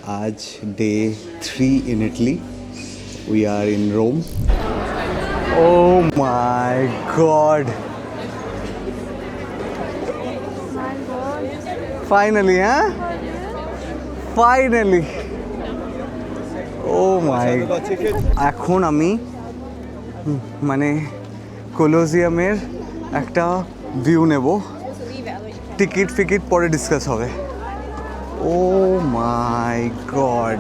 आज day 3 in Italy. We are in Rome. Oh my God! Finally, huh? Finally. Oh my! এখন আমি মানে কলোজিয়ামের একটা ভিউ নেব। টিকিট ফিকিট পরে ডিসকাস হবে। Oh my God!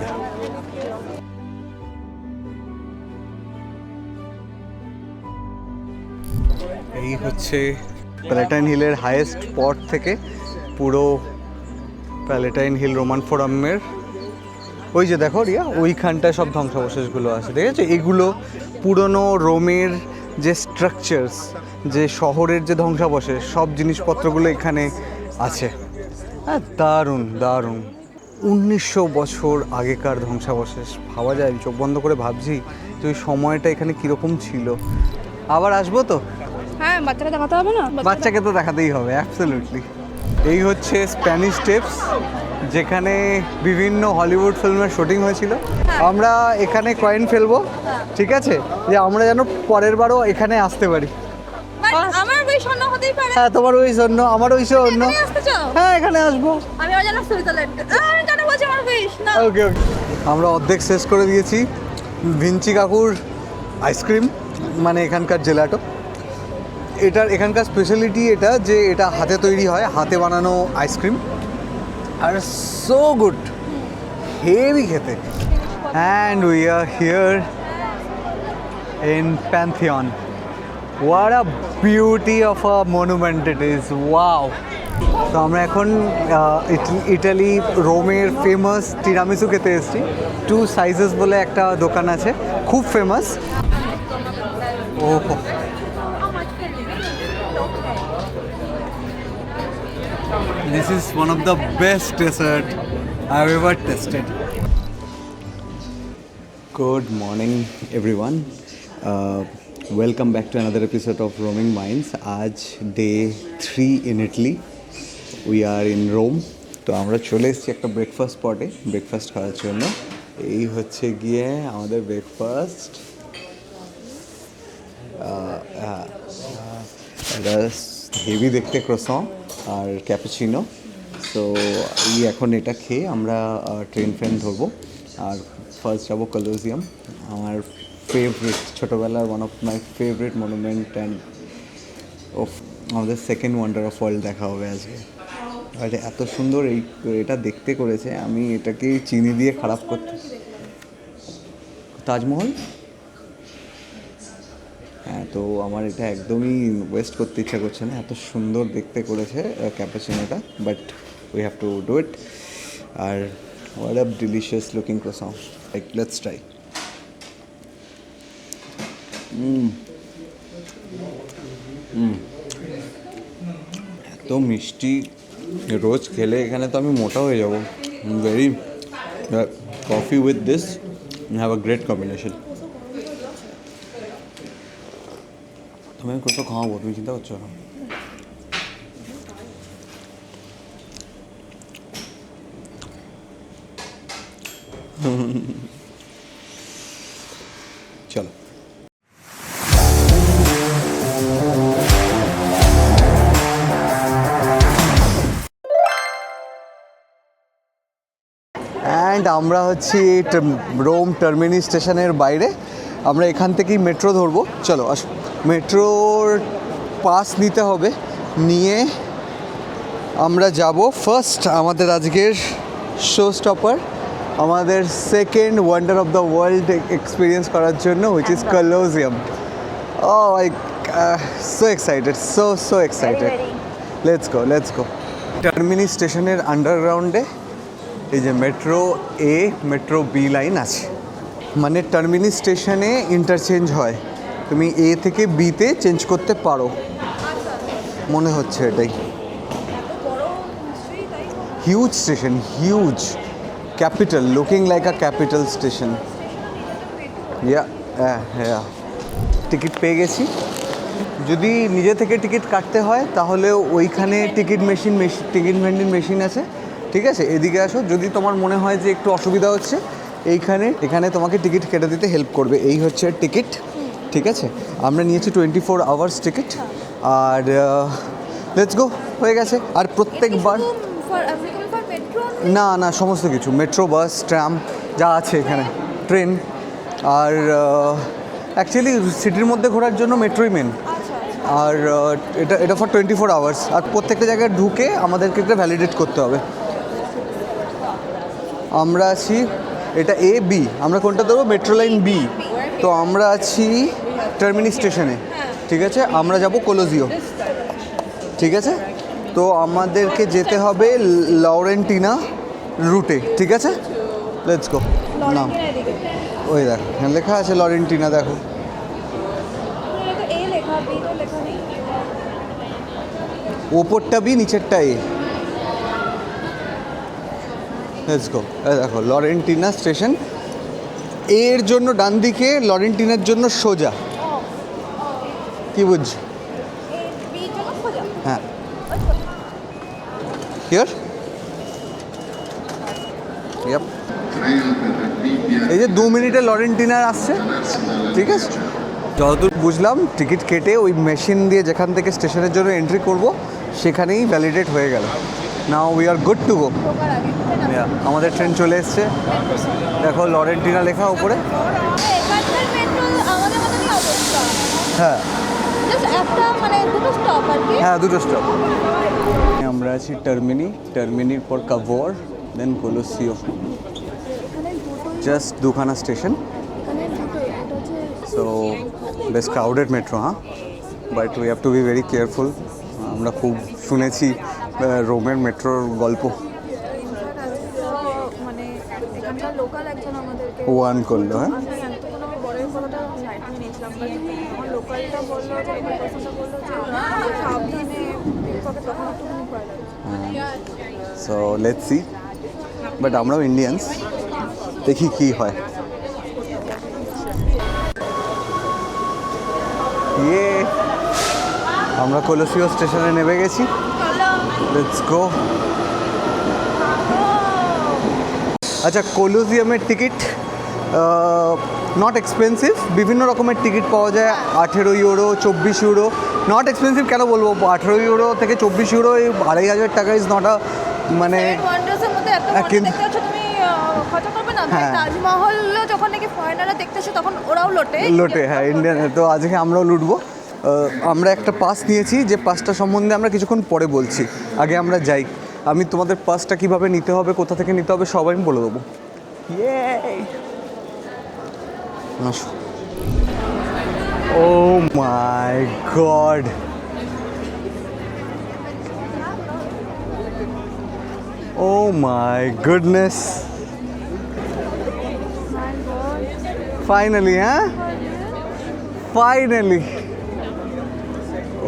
এই হচ্ছে প্যালেটাইন হিলের হাইয়েস্ট স্পট থেকে পুরো প্যালেটাইন হিল রোমান ফোরামের ওই যে দেখো রিয়া ওইখানটায় সব ধ্বংসাবশেষগুলো আছে, ঠিক আছে? এগুলো পুরনো রোমের যে স্ট্রাকচারস, যে শহরের যে ধ্বংসাবশেষ, সব জিনিসপত্রগুলো এখানে আছে। হ্যাঁ, দারুণ দারুণ। 1900 বছর আগেকার ধ্বংসাবশেষ, ভাবা যায়? চোখ বন্ধ করে ভাবছি যে ওই সময়টা এখানে কীরকম ছিল। আবার আসবো তো? হ্যাঁ, বাচ্চাকে দেখাতে হবে না? বাচ্চাকে তো দেখাতেই হবে, অ্যাবসলিউটলি। এই হচ্ছে স্প্যানিশ স্টেপস, যেখানে বিভিন্ন হলিউড ফিল্মের শুটিং হয়েছিল। আমরা এখানে কয়েন ফেলবো, ঠিক আছে? যে আমরা যেন পরের বারও এখানে আসতে পারি। আমার ওই স্বর্ণ হতেই পারে। হ্যাঁ, তোমার ওই জন্য, আমার ওই জন্য। তুমি আসতে চাও? হ্যাঁ, এখানে আসবো। আমি অজানা সুইজারল্যান্ড। আমি জানা বলছি আমার উইশ না। ওকে ওকে। আমরা অর্ধেক শেষ করে দিয়েছি ভিঞ্চি কাকুর আইসক্রিম, মানে এখানকার জেলাটো। এখানকার স্পেশালিটি এটা যে এটা হাতে তৈরি হয়, হাতে বানানো আইসক্রিম, আর সো গুড, হেভি খেতে। And we R here in Pantheon. What a beauty of a monument it is, wow. তো আমরা এখন ইটালি রোমের ফেমাস টিরামিসু খেতে এসেছি। 2 সাইজেস বলে একটা দোকান আছে, খুব ফেমাস। ও this is one of the best dessert I've ever tasted. Good morning everyone. Welcome back to another episode of Roaming Minds. আজ day 3 in Italy. We are in Rome. তো আমরা চলে এসেছি একটা ব্রেকফাস্ট স্পটে ব্রেকফাস্ট খাওয়ার জন্য। এই হচ্ছে গিয়ে আমাদের ব্রেকফাস্ট। এটা হেভি দেখতে ক্রোসন আর ক্যাপুচিনো। সো এখন এটা খেয়ে আমরা ট্রেন ধরবো আর ফার্স্ট যাবো কলোজিয়াম, আমার ফেভারিট, ছোটোবেলার one of my favourite monument, and আমাদের সেকেন্ড ওয়ান্ডার অফ ওয়ার্ল্ড দেখা হবে আজকে। আর এত সুন্দর এটা দেখতে করেছে, আমি এটাকে চিনি দিয়ে খারাপ করতে। তাজমহল, হ্যাঁ, তো আমার এটা একদমই ওয়েস্ট করতে ইচ্ছা করছে না, এত সুন্দর দেখতে করেছে ক্যাপুচিনোটা, but we have to do it. আর what a delicious looking croissant, like let's try. এত মিষ্টি, রোজ খেলে এখানে তো আমি মোটা হয়ে যাবো। Very coffee with this have a great combination. তুমি কোথাও খাওয়াবো, তুমি চিন্তা করছো না? চলো। অ্যান্ড আমরা হচ্ছি রোম টার্মিনি স্টেশনের বাইরে। আমরা এখান থেকেই মেট্রো ধরবো। চলো আসো, মেট্রোর পাস নিতে হবে, নিয়ে আমরা যাব ফার্স্ট আমাদের আজকের শো স্টপার, আমাদের second wonder of the world experience করার জন্য, which is Colosseum. Oh I so excited, so excited. Let's go. Termini স্টেশনের আন্ডারগ্রাউন্ডে এই যে metro A, metro B line আছে। মানে টার্মিনি স্টেশনে ইন্টারচেঞ্জ হয়, তুমি এ থেকে বিতে চেঞ্জ করতে পারো, মনে হচ্ছে এটাই। Huge station, huge capital, looking like আ ক্যাপিটাল স্টেশন। হ্যাঁ, টিকিট পেয়ে গেছি। যদি নিজে থেকে টিকিট কাটতে হয় তাহলে ওইখানে টিকিট ভেন্ডিং মেশিন আছে, ঠিক আছে, এদিকে আসো। যদি তোমার মনে হয় যে একটু অসুবিধা হচ্ছে, এখানে তোমাকে টিকিট কেটে দিতে হেল্প করবে। এই হচ্ছে টিকিট, ঠিক আছে। আমরা নিয়েছি 24 আওয়ার্স টিকিট। আর লেটস গো, হয়ে গেছে। আর প্রত্যেকবার না না, সমস্ত কিছু, মেট্রো, বাস, ট্রাম যা আছে এখানে, ট্রেন। আর অ্যাকচুয়ালি সিটির মধ্যে ঘোরার জন্য মেট্রোই মেন। আর এটা ফর 24 আওয়ার্স। আর প্রত্যেকটা জায়গায় ঢুকে আমাদেরকে এটা ভ্যালিডেট করতে হবে। আমরা আছি, এটা এ বি, আমরা কোনটা দেবো? Metro line B. তো আমরা আছি টার্মিনি স্টেশনে, ঠিক আছে। আমরা যাব কলোজিও, ঠিক আছে। তো আমাদেরকে যেতে হবে লরেন্টিনা রুটে, ঠিক আছে। Let's go. নাম ওই দেখো, এখানে লেখা আছে লরেন্টিনা, দেখো। ওপরটা বি, নিচেরটা এ। Let's go. দেখো লরেন্টিনা স্টেশন, এর জন্য ডান দিকে, লরেন্টিনার জন্য সোজা। কি বুঝছো? হ্যাঁ, হিয়ার। ইয়াপ। এই যে 2 মিনিটে লরেন্টিনা আসছে, ঠিক আছে। যতদূর বুঝলাম টিকিট কেটে ওই মেশিন দিয়ে যেখান থেকে স্টেশনের জন্য এন্ট্রি করব সেখানেই ভ্যালিডেট হয়ে গেল। Now we are good to go. আমাদের ট্রেন চলে এসছে, দেখো লরেন্টিনা লেখা উপরে। হ্যাঁ হ্যাঁ, দুটো স্টপ। আমরা আছি টার্মিনির পর কাভোর, দেন কোলোসিও। জাস্ট দুখানা স্টেশন। সো বেশ ক্রাউডেড মেট্রো, হ্যাঁ, but we have two be very careful. আমরা খুব শুনেছি রোমের মেট্রোর গল্প। ওয়ান করলো, হ্যাঁ। সো লেটস সি, বাট আমরাও ইন্ডিয়ানস, দেখি কি হয়। ইয়ে, আমরা কোলোসিও স্টেশনে নেমে গেছি। Let's go. আচ্ছা, কোলোজিয়ামের টিকিট নট এক্সপেন্সিভ। বিভিন্ন রকমের টিকিট পাওয়া যায়, 18 ইউরো, 24 ইউরো। নট এক্সপেন্সিভ কেন বলবো, 18 ইউরো থেকে 24 ইউরো, এই 2500 টাকা ইজ নট আ, মানে কিন্তু হ্যাঁ, তাজমহল যখন নাকি ফরেনাররা দেখতেছে তখন ওরাও লোটে। হ্যাঁ, ইন্ডিয়ান। তো আজকে আমরাও লুটবো। আমরা একটা পাস নিয়েছি, যে পাসটা সম্বন্ধে আমরা কিছুক্ষণ পরে বলছি। আগে আমরা যাই। আমি তোমাদের পাসটা কীভাবে নিতে হবে, কোথা থেকে নিতে হবে সব আমি বলে দেবো। Oh my god, oh my goodness, finally, হ্যাঁ, ফাইনালি।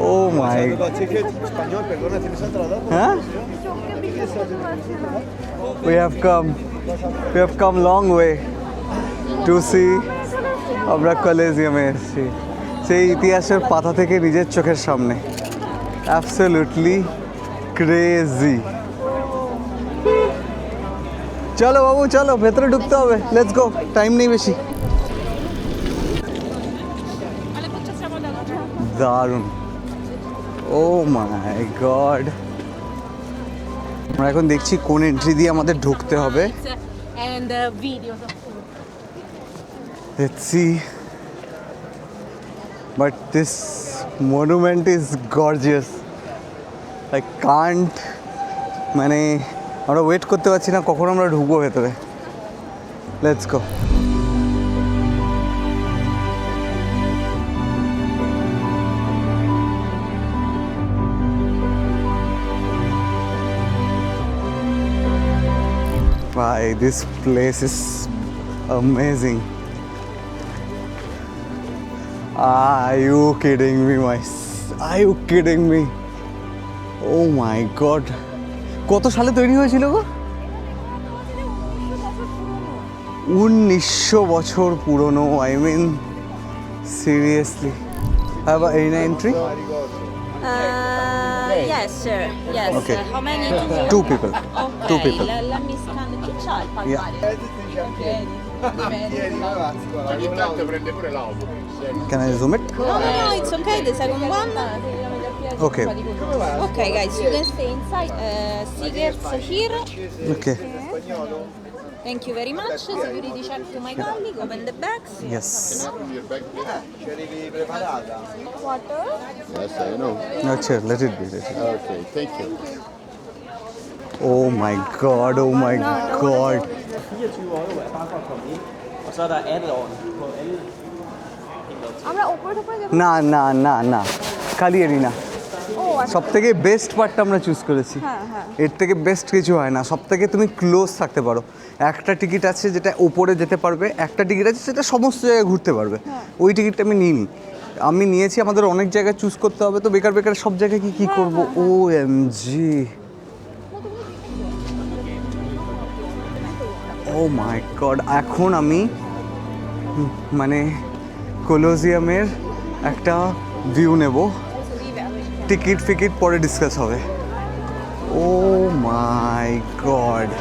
ও মাই, হ্যাঁ, we have come long way to see। আমরা কলেজিয়ামে এসেছি, সেই ইতিহাসের পাতা থেকে নিজের চোখের সামনে। Absolutely crazy. চলো বাবু, চলো ভেতরে ঢুকতে হবে। লেটস গো, টাইম নেই বেশি। দারুণ, ও মাই গড। আমরা এখন দেখছি কোন এন্ট্রি দিয়ে আমাদের ঢুকতে হবে। Let's see. But this monument is gorgeous. I can't, মানে আমরা ওয়েট করতে পারছি না কখন আমরা ঢুকবো ভেতরে। Let's go. Bye, this place is amazing. Are you kidding me, Are you kidding me? Oh my god. কত সালে তৈরি হয়েছিল গো? 1900 বছর পুরনো। I mean seriously. Have any entry? Yes, sir. Yes. Okay. How many? Two people. Okay. Two people. Let me scan. Chi c'ha il Yeah. palmare? Ogni tanto prende pure l'autobus. Can I zoom it? No, it's okay. The second one. Okay. Okay, guys, you can stay inside. Cigarettes here. Okay. Thank you very much. Security check to my colleague. Open the bags. Yes. Your bag, please. Water Yes, I know. আচ্ছা, let it be. Okay, thank you. Oh my god, oh my god. 24 euro er bare for at komme ind. Og så er der add-on på alle. আমরা ওপরে ওপরে যাব না না না না খালি এরিনা ও আচ্ছা সব থেকে বেস্ট পার্টটা আমরা চুজ করেছি হ্যাঁ হ্যাঁ এর থেকে বেস্ট কিছু হয় না, সব থেকে তুমি ক্লোজ থাকতে পারো। একটা টিকিট আছে যেটা ওপরে যেতে পারবে, একটা টিকিট আছে সেটা সমস্ত জায়গায় ঘুরতে পারবে। ওই টিকিটটা আমি নিইনি, আমি নিয়েছি। আমাদের অনেক জায়গায় চুজ করতে হবে, তো বেকার বেকার সব জায়গায় কি করবো। ও M G, O my god. এখন আমি মানে কলোজিয়ামের একটা ভিউ নেব, টিকিট ফিকিট পরে ডিসকাস হবে। ও মাই গড,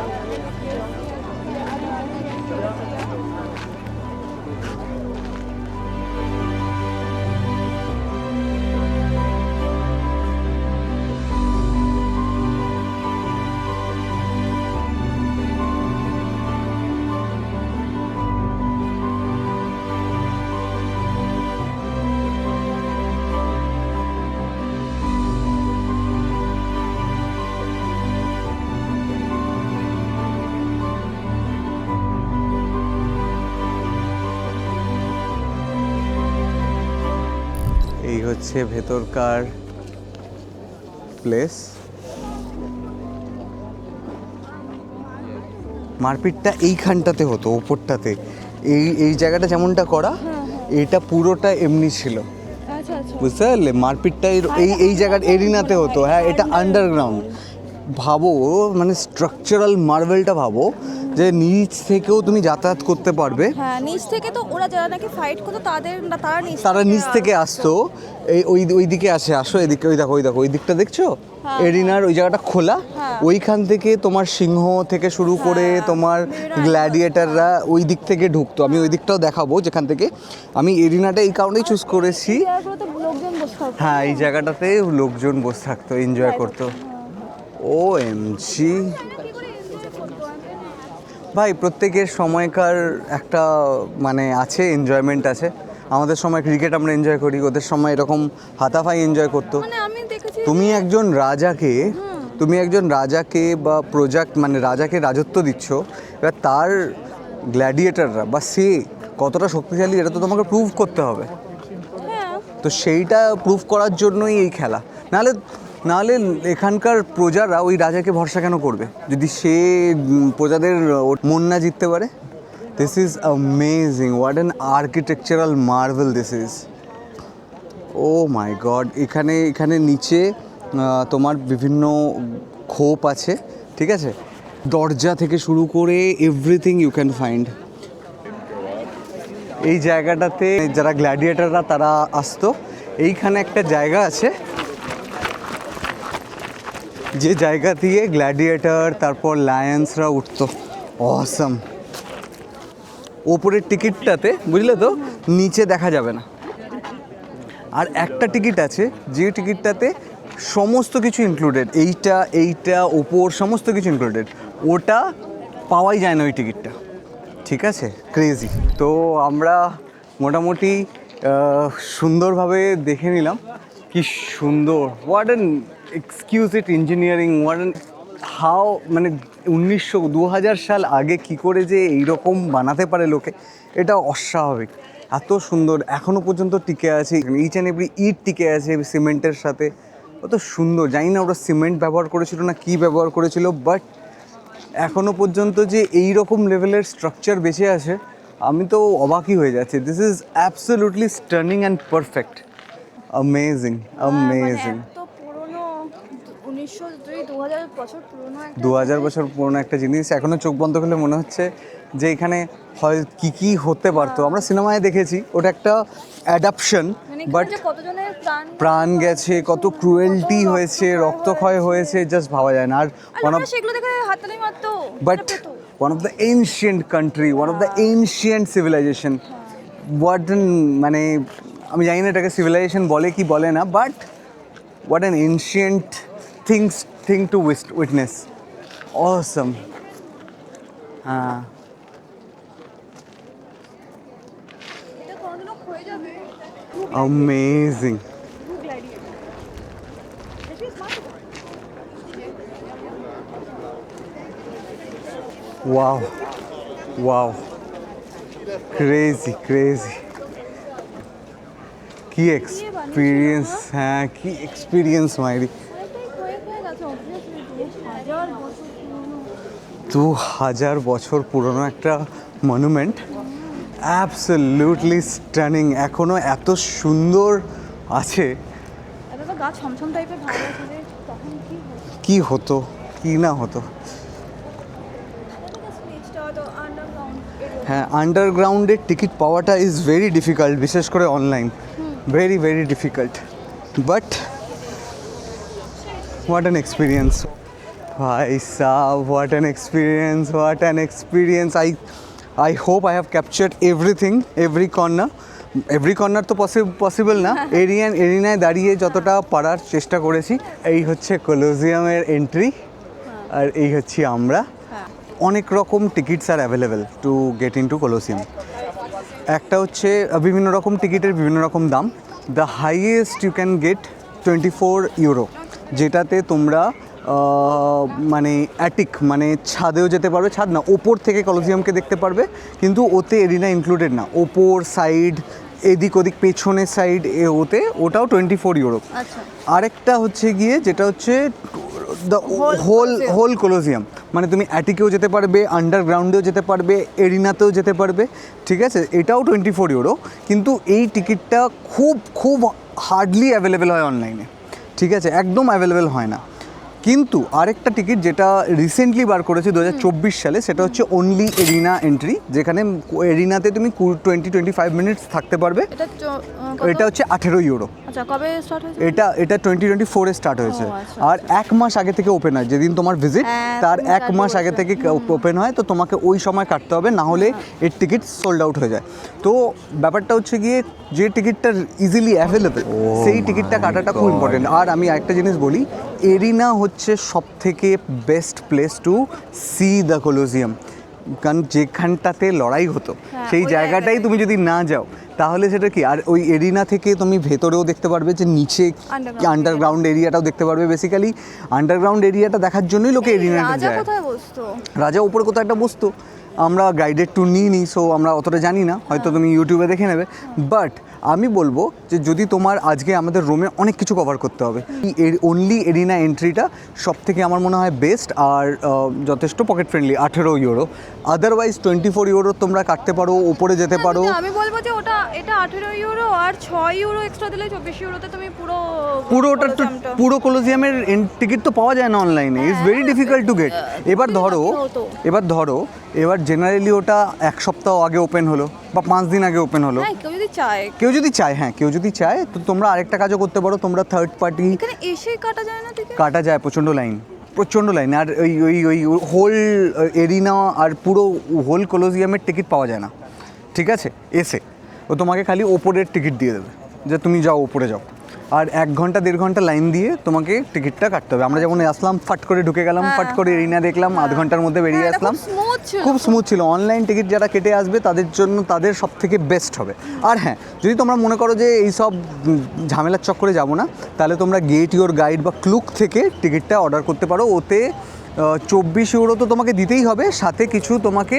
এই হচ্ছে ভেতরকার প্লেস। মারপিটটা এইখানটাতে হতো, ওপরটাতে। এই জায়গাটা যেমনটা করা, এটা পুরোটা এমনি ছিল, আচ্ছা আচ্ছা বুঝতে পারলে? মারপিটটা এই জায়গার এরিনাতে হতো। হ্যাঁ, এটা আন্ডারগ্রাউন্ড। ভাবো, মানে স্ট্রাকচারাল মার্বেলটা ভাবো, যে নিচ থেকেও তুমি যাতায়াত করতে পারবে। হ্যাঁ নিচ থেকে তো ওরা যারা নাকি ফাইট করতো তারা নিচ থেকে আসতো, ওই দিকে আসো এদিকে। ওই দেখো ওই দিকটা দেখছো, এরিনার ওই জায়গাটা খোলা। ওইখান থেকে তোমার সিংহ থেকে শুরু করে তোমার গ্ল্যাডিয়েটাররা ওই দিক থেকে ঢুকতো। আমি ওই দিকটাও দেখাবো যেখান থেকে। আমি এরিনাটা এই কারণেই চুজ করেছি, লোকজন বসে থাকতো। হ্যাঁ এই জায়গাটাতে লোকজন বসে থাকতো, এনজয় করতো। ও এম জি ভাই, প্রত্যেকের সময়কার একটা মানে আছে, এনজয়মেন্ট আছে। আমাদের সময় ক্রিকেট আমরা এনজয় করি, ওদের সময় এরকম হাতাফাই এনজয় করতো। মানে আমি দেখেছি তুমি একজন রাজাকে বা প্রজা, মানে রাজাকে রাজত্ব দিচ্ছ, এবার তার গ্ল্যাডিয়েটাররা বা সে কতটা শক্তিশালী এটা তো তোমাকে প্রুভ করতে হবে। হ্যাঁ তো সেইটা প্রুভ করার জন্যই এই খেলা। নাহলে এখানকার প্রজারা ওই রাজাকে ভরসা কেন করবে যদি সে প্রজাদের মন না জিততে পারে? This is amazing, what an architectural marvel this is. Oh my God. এখানে নিচে তোমার বিভিন্ন খোপ আছে, ঠিক আছে? দরজা থেকে শুরু করে এভরিথিং ইউ ক্যান ফাইন্ড। এই জায়গাটাতে যারা গ্ল্যাডিয়েটাররা তারা আসতো। এইখানে একটা জায়গা আছে, যে জায়গা দিয়ে গ্ল্যাডিয়েটার তারপর লায়ন্সরা উঠতো। অসাম। ওপরের টিকিটটাতে, বুঝলে তো, নিচে দেখা যাবে না। আর একটা টিকিট আছে, যে টিকিটটাতে সমস্ত কিছু ইনক্লুডেড, এইটা ওপর সমস্ত কিছু ইনক্লুডেড। ওটা পাওয়াই যায় না ওই টিকিটটা, ঠিক আছে? ক্রেজি। তো আমরা মোটামুটি সুন্দরভাবে দেখে নিলাম। কি সুন্দর, what an exquisite engineering, what an how, মানে 2000 সাল আগে কি করে যে এইরকম বানাতে পারে লোকে, এটা অস্বাভাবিক। এত সুন্দর, এখনও পর্যন্ত টিকে আছে। ইচ অ্যান্ড এভরি ইট টিকে আছে সিমেন্টের সাথে। কত সুন্দর। জানি না ওরা সিমেন্ট ব্যবহার করেছিল না কি ব্যবহার করেছিল, বাট এখনও পর্যন্ত যে এই রকম লেভেলের স্ট্রাকচার বেঁচে আছে, আমি তো অবাকই হয়ে যাচ্ছি। This is absolutely stunning and perfect. Amazing, amazing. এত পুরনো 1900 বছর পুরনো একটা 2000 বছর পুরনো একটা জিনিস এখনো চোখ বন্ধ করলে মনে হচ্ছে যে এখানে হয় কি হতে পারতো। আমরা সিনেমায় দেখেছি ওটা একটা অ্যাডাপশন, মানে বাট এখানে যে কতজনের প্রাণ গেছে, কত ক্রুয়েলটি হয়েছে, রক্তক্ষয় হয়েছে, জাস্ট ভাবা যায় না। আর ওয়ান অফ সেগুলো দেখে হাততালি মারতো but one of the ancient country, one of the ancient civilisation, what মানে আমি জানি না এটাকে সিভিলাইজেশন বলে কি বলে না, but what an ancient thing to witness. Awesome. হ্যাঁ, এটা কোনদিনও ক্ষয়ে যাবে। Amazing. Wow, wow, crazy, crazy. কি এক্সপিরিয়েন্স, হ্যাঁ কি এক্সপিরিয়েন্স মাইরি। এটাই ক্ষয়ে গেছে obviously 2000 বছর পুরনো। 2000 বছর পুরনো একটা মনুমেন্ট, অ্যাবসলিউটলি স্টানিং। এখনো এত সুন্দর আছে। এটা তো গা ছমছম টাইপের ভাব আছে যে তখন কি হতো। কি না হতো। স্টেজটা তো আন্ডারগ্রাউন্ড এরিয়া। হ্যাঁ, আন্ডারগ্রাউন্ডের টিকিট পাওয়াটা ইজ ভেরি ডিফিকাল্ট, বিশেষ করে online, very very difficult. But what an experience ভাই সাহ, what an experience, what an experience. I hope I have captured everything, every corner তো পসিবল না। এরিনায় দাঁড়িয়ে যতটা পারার চেষ্টা করেছি। এই হচ্ছে কলোজিয়ামের এন্ট্রি, আর এই হচ্ছে আমরা। অনেক রকম tickets are available to get in to Colosseum. একটা হচ্ছে বিভিন্ন রকম টিকিটের বিভিন্ন রকম দাম। The highest you can get 24 euro, যেটাতে তোমরা মানে অ্যাটিক মানে ছাদেও যেতে পারবে, ছাদ না ওপর থেকে কলোসিয়ামকে দেখতে পারবে, কিন্তু ওতে এরিনা ইনক্লুডেড না। ওপর সাইড, এদিক ওদিক পেছনের সাইড ওটাও 24 ইউরো। আচ্ছা, আরেকটা হচ্ছে গিয়ে যেটা হচ্ছে দ্য হোল কলোসিয়াম, মানে তুমি অ্যাটিকেও যেতে পারবে, আন্ডারগ্রাউন্ডেও যেতে পারবে, এরিনাতেও যেতে পারবে, ঠিক আছে। এটাও 24 ইউরো, কিন্তু এই টিকিটটা খুব হার্ডলি অ্যাভেলেবেল হয় অনলাইনে, ঠিক আছে, একদম অ্যাভেলেবেল হয় না। কিন্তু আরেকটা টিকিট যেটা রিসেন্টলি বার করেছে 2024 সালে, সেটা হচ্ছে অনলি এরিনা এন্ট্রি, যেখানে এরিনাতে তুমি 20-25 মিনিটস থাকতে পারবে। এটা হচ্ছে 18 ইউরো। আচ্ছা, কবে স্টার্ট হয়েছে? এটা 2024-এ স্টার্ট হয়েছে। আচ্ছা, আর 1 মাস আগে থেকে ওপেন হয়, যেদিন তোমার ভিজিট তার 1 মাস আগে থেকে ওপেন হয়, তো তোমাকে ওই সময় কাটতে হবে, না হলে এর টিকিট সোল্ড আউট হয়ে যায়। তো ব্যাপারটা হচ্ছে গিয়ে যে টিকিটটা ইজিলি অ্যাভেলেবেল সেই টিকিটটা কাটাটা খুব ইম্পর্টেন্ট। আর আমি একটা জিনিস বলি, এরিনা হচ্ছে সবথেকে best place to C the Colosseum, কারণ যেখানটাতে লড়াই হতো সেই জায়গাটাই তুমি যদি না যাও তাহলে সেটা কি। আর ওই এরিনা থেকে তুমি ভেতরেও দেখতে পারবে, যে নিচে আন্ডারগ্রাউন্ড এরিয়াটাও দেখতে পারবে। বেসিক্যালি আন্ডারগ্রাউন্ড এরিয়াটা দেখার জন্যই লোকে এরিনাটা রাজা যায়। কোথায় বসতো? রাজা উপরে কোথাও একটা বসতো, আমরা গাইডেড ট্যুর নিই, সো আমরা অতটা জানি না, হয়তো তুমি ইউটিউবে দেখে নেবে। বাট আমি বলবো যে যদি তোমার আজকে আমাদের রোমে অনেক কিছু কভার করতে হবে, অনলি এরিনা এন্ট্রিটা সব থেকে আমার মনে হয় বেস্ট, আর যথেষ্ট pocket friendly, 18 euro. Otherwise 24 euro তোমরা কাটতে পারো, ওপরে যেতে পারো। আমি বলবো যে এটা 18 ইউরো, আর 6 ইউরো এক্সট্রা দিলে 24 ইউরোতে তুমি পুরোটা তো পুরো কলোসিয়ামের টিকিট তো পাওয়া যায় না অনলাইনে, it's very difficult to get. এবার জেনারেলি ওটা 1 সপ্তাহ আগে ওপেন হলো বা 5 দিন আগে ওপেন হলো। কেউ যদি চায় তো তোমরা আরেকটা কাজও করতে পারো, তোমরা থার্ড পার্টি এখানে এসে কাটা যায় না টিকিট? কাটা যায়, প্রচণ্ড লাইন। আর ওই হোল এরিনা আর পুরো হোল কলোসিয়ামের টিকিট পাওয়া যায় না, ঠিক আছে। এসে ও তোমাকে খালি ওপরের টিকিট দিয়ে দেবে, যে তুমি যাও ওপরে যাও, আর 1 ঘন্টা 1.5 ঘন্টা লাইন দিয়ে তোমাকে টিকিটটা কাটতে হবে। আমরা যেমন আসলাম, ফাট করে ঢুকে গেলাম, ফাট করে এরিনা দেখলাম, আধ ঘন্টার মধ্যে বেরিয়ে আসলাম, খুব স্মুথ ছিল। অনলাইন টিকিট যারা কেটে আসবে তাদের সব থেকে বেস্ট হবে। আর হ্যাঁ, যদি তোমরা মনে করো যে এই সব ঝামেলার চক্করে যাবো না, তাহলে তোমরা গেট ইউর গাইড বা ক্লুক থেকে টিকিটটা অর্ডার করতে পারো। ওতে 24 ইউরো তো তোমাকে দিতেই হবে, সাথে কিছু তোমাকে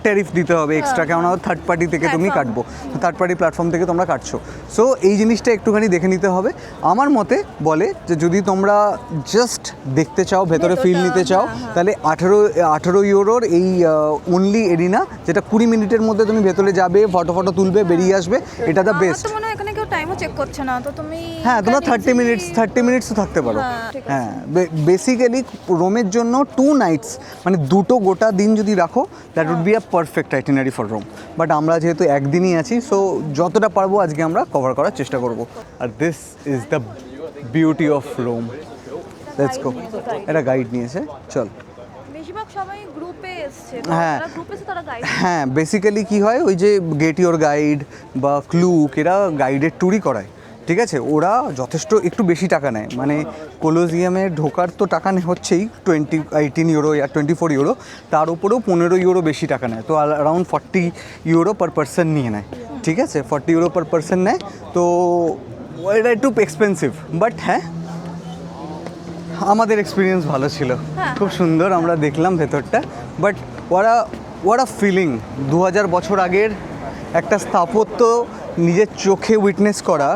ট্যারিফ দিতে হবে এক্সট্রা, কেননা থার্ড পার্টি থেকে তুমি কাটবো, থার্ড পার্টি প্ল্যাটফর্ম থেকে তোমরা কাটছো। সো এই জিনিসটা একটুখানি দেখে নিতে হবে। আমার মতে বলে যে যদি তোমরা জাস্ট দেখতে চাও, ভেতরে ফিল নিতে চাও, তাহলে 18 ইউরোর এই অনলি এরিনা, যেটা 20 মিনিটের মধ্যে তুমি ভেতরে যাবে, ফটো তুলবে, বেরিয়ে আসবে, এটা দ্য বেস্ট। মনে হয় এখানে কেউ টাইমও চেক করছে না, তো তুমি হ্যাঁ তোমরা can easily- 30 মিনিটসও থাকতে পারো। হ্যাঁ, ঠিক আছে। হ্যাঁ বেসিক্যালি রোমের জন্য 2 নাইটস মানে 2টো গোটা দিন যদি রাখো that would be a perfect itinerary for Rome. But আমরা যেহেতু একদিনই আছি সো যতটা পারবো আজকে আমরা কভার করার চেষ্টা করব। আর this is the beauty of Rome. Let's go. এটা গাইড নিয়েছে, চল। বেশিরভাগ সবাই গ্রুপে এসছে, হ্যাঁ। তারা গ্রুপে এসে তারা গাইড। হ্যাঁ বেসিক্যালি কী হয় ওই যে গেট ইওর গাইড বা ক্লুক এরা গাইডের ট্যুরই করায়, ঠিক আছে। ওরা যথেষ্ট একটু বেশি টাকা নেয়, মানে কোলোজিয়ামে ঢোকার তো টাকা হচ্ছেই 18 ইউরো या 24 ইউরো, তার উপরেও 15 ইউরো বেশি টাকা নেয়, তো অ্যারাউন্ড 40 ইউরো পার পার্সন নিয়ে নেয়, ঠিক আছে। 40 ইউরো পার পার্সন নেয়, তো এটা একটু এক্সপেন্সিভ, বাট হ্যাঁ আমাদের এক্সপিরিয়েন্স ভালো ছিল, খুব সুন্দর আমরা দেখলাম ভেতরটা। বাট ওরা ফিলিং 2000 বছর আগের একটা স্থাপত্য নিজের চোখে উইটনেস করা,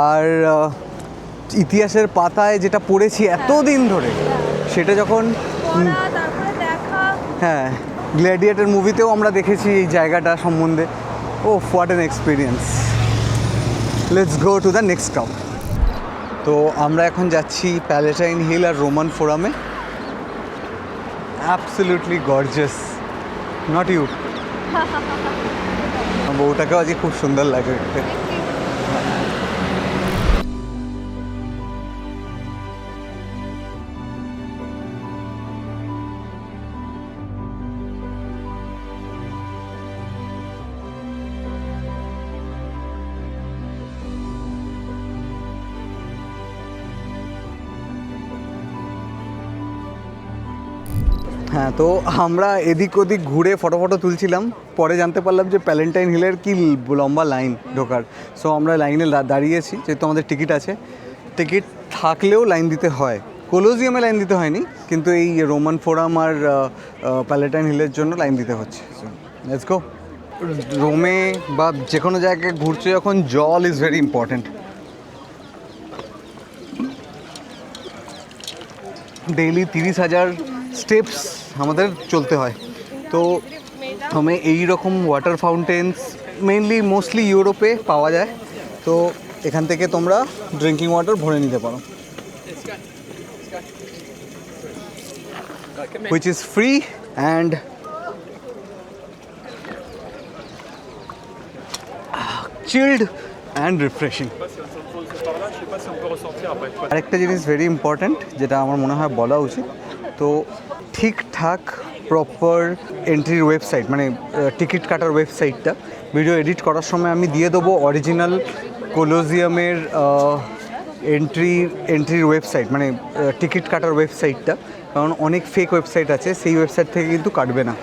আর ইতিহাসের পাতায় যেটা পড়েছি এতদিন ধরে সেটা যখন পড়া, তারপরে দেখা। হ্যাঁ গ্ল্যাডিয়েটর মুভিতেও আমরা দেখেছি এই জায়গাটা সম্বন্ধে। Oh what an experience. Let's go to the next stop. তো আমরা এখন যাচ্ছি প্যালেটাইন হিল আর রোমান ফোরামে। Absolutely gorgeous, not you? বউটাকেও আজকে খুব সুন্দর লাগে দেখতে। হ্যাঁ তো আমরা এদিক ওদিক ঘুরে ফটো তুলছিলাম, পরে জানতে পারলাম যে প্যালেন্টাইন হিলের কি লম্বা লাইন ঢোকার। সো আমরা লাইনে দাঁড়িয়েছি, যেহেতু আমাদের টিকিট আছে। টিকিট থাকলেও লাইন দিতে হয়, কোলোজিয়ামে লাইন দিতে হয়নি, কিন্তু এই রোমান ফোরাম আর প্যালেন্টাইন হিলের জন্য লাইন দিতে হচ্ছে। Let's go. রোমে বা যে কোনো জায়গায় ঘুরছে যখন জল is very important. Daily 30,000 steps আমাদের চলতে হয়, তো আমি এই রকম ওয়াটার ফাউন্টেন্স মেইনলি মোস্টলি ইউরোপে পাওয়া যায়, তো এখান থেকে তোমরা ড্রিঙ্কিং ওয়াটার ভরে নিতে পারো, which is free and child and refreshing. আরেকটা জিনিস ভেরি ইম্পর্ট্যান্ট যেটা আমার মনে হয় বলা উচিত, তো ঠিকঠাক প্রপার এন্ট্রির ওয়েবসাইট, মানে টিকিট কাটার ওয়েবসাইটটা ভিডিও এডিট করার সময় আমি দিয়ে দেবো অরিজিনাল কোলোজিয়ামের এন্ট্রির ওয়েবসাইট, মানে টিকিট কাটার ওয়েবসাইটটা, কারণ অনেক ফেক ওয়েবসাইট আছে, সেই ওয়েবসাইট থেকে কিন্তু কাটবে না।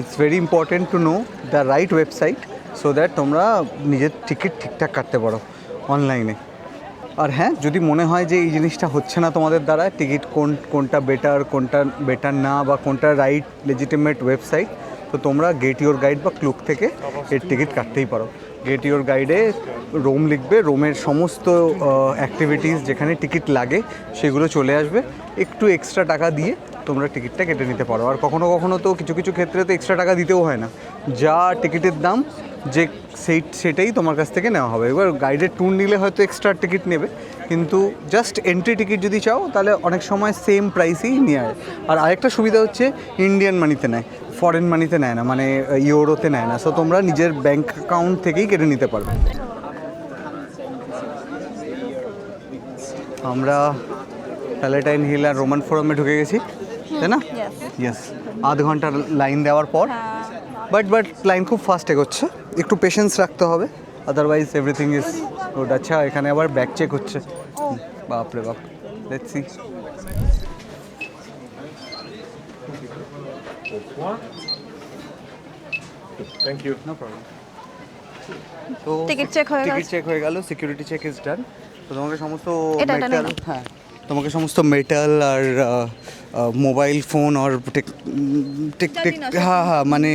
It's very important to know the right website so that তোমরা নিজের টিকিট ঠিকঠাক কাটতে পারো অনলাইনে। আর হ্যাঁ, যদি মনে হয় যে এই জিনিসটা হচ্ছে না তোমাদের দ্বারা, টিকিট কোনটা বেটার না, বা কোনটা রাইট লেজিটিমেট ওয়েবসাইট, তো তোমরা গেট ইওর গাইড বা ক্লুক থেকে এর টিকিট কাটতেই পারো। গেট ইওর গাইডে রোম লিখবে, রোমের সমস্ত অ্যাক্টিভিটিস যেখানে টিকিট লাগে সেগুলো চলে আসবে, একটু এক্সট্রা টাকা দিয়ে তোমরা টিকিটটা কেটে নিতে পারো। আর কখনো কখনো তো কিছু ক্ষেত্রে তো এক্সট্রা টাকা দিতেও হয় না, যা টিকিটের দাম যে সেটাই তোমার কাছ থেকে নেওয়া হবে। এবার গাইডের ট্যুর নিলে হয়তো এক্সট্রা টিকিট নেবে, কিন্তু জাস্ট এন্ট্রি টিকিট যদি চাও তাহলে অনেক সময় সেম প্রাইসেই নিয়ে আসে। আর আরেকটা সুবিধা হচ্ছে ইন্ডিয়ান মানিতে নেয়, ফরেন মানিতে নেয় না, মানে ইউরোতে নেয় না, সো তোমরা নিজের ব্যাঙ্ক অ্যাকাউন্ট থেকেই কেটে নিতে পারবে। আমরা প্যালেটাইন হিল আর রোমান ফোরামে ঢুকে গেছি, তাই না? ইয়েস, আধ ঘন্টার লাইন দেওয়ার পর, বাট লাইন খুব ফাস্ট এগোচ্ছে, একটু পেশেন্স রাখতে হবে, আদারওয়াইজ এভরিথিং ইজ গুড। আচ্ছা, এখানে আবার ব্যাক চেক হচ্ছে, বাপরে বাপ, let's see. Thank you. No problem. তো টিকিট চেক হয়ে টিকিট গেছে। চেক হয়ে গেল, সিকিউরিটি চেক ইজ ডান। তো তোমাকে সমস্ত এটা মেটাল, নেই। হ্যাঁ তোমাকে সমস্ত মেটাল আর মোবাইল ফোন আর হ্যাঁ মানে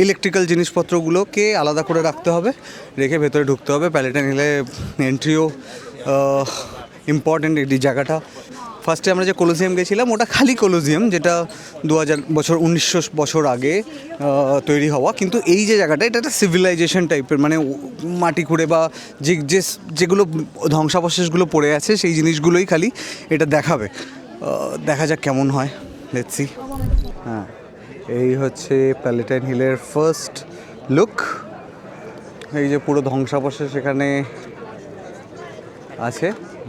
ইলেকট্রিক্যাল জিনিসপত্রগুলোকে আলাদা করে রাখতে হবে, রেখে ভেতরে ঢুকতে হবে। প্যালেটাইন হিলে এন্ট্রিও ইম্পর্ট্যান্ট, এই জায়গাটা ফার্স্টে আমরা যে কলোজিয়াম গেছিলাম ওটা খালি কলোজিয়াম, যেটা 1900 বছর আগে তৈরি হওয়া, কিন্তু এই যে জায়গাটা এটা একটা সিভিলাইজেশন টাইপের, মানে মাটি খুঁড়ে বা যেগুলো ধ্বংসাবশেষগুলো পড়ে আছে সেই জিনিসগুলোই খালি এটা দেখাবে। দেখা যাক কেমন হয়, লেটস সি। হ্যাঁ, এই হচ্ছে প্যালেটাইন হিলের ফার্স্ট লুক। এই যে পুরো ধ্বংসাবশেষ এখানে আছে,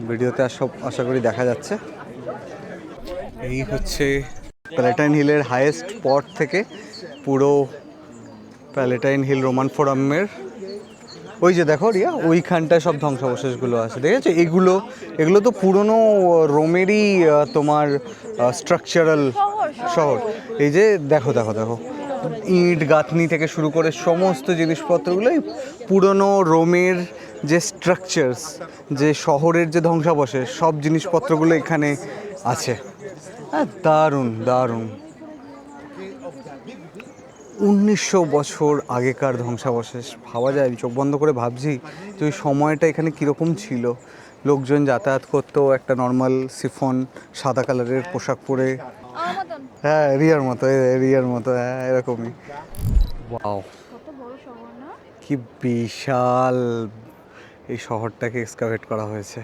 ভিডিওতে সব আশা করি দেখা যাচ্ছে। এই হচ্ছে প্যালেটাইন হিলের হাইয়েস্ট স্পট থেকে পুরো প্যালেটাইন হিল রোমান ফোরামের ওই যে দেখো রিয়া, ওইখানটায় সব ধ্বংসাবশেষগুলো আছে, দেখেছো? এগুলো তো পুরনো রোমেরই তোমার স্ট্রাকচারাল শহর। এই যে দেখো দেখো দেখো, ইট গাঁথনি থেকে শুরু করে সমস্ত জিনিসপত্রগুলোই পুরনো রোমের যে স্ট্রাকচারস, যে শহরের যে ধ্বংসাবশেষ, সব জিনিসপত্রগুলো এখানে আছে। হ্যাঁ, দারুণ দারুণ। 1900 বছর আগেকার ধ্বংসাবশেষ, ভাবা যায়? চোখ বন্ধ করে ভাবছি যে ওই সময়টা এখানে কীরকম ছিল। লোকজন যাতায়াত করতো একটা নর্মাল সিফন সাদা কালারের পোশাক পরে। হ্যাঁ, রিয়ার মতো হ্যাঁ, এরকমই। ওয়াও, কত বড় শহর না? কি বিশাল এই শহরটাকে এক্সকাভেট করা হয়েছে।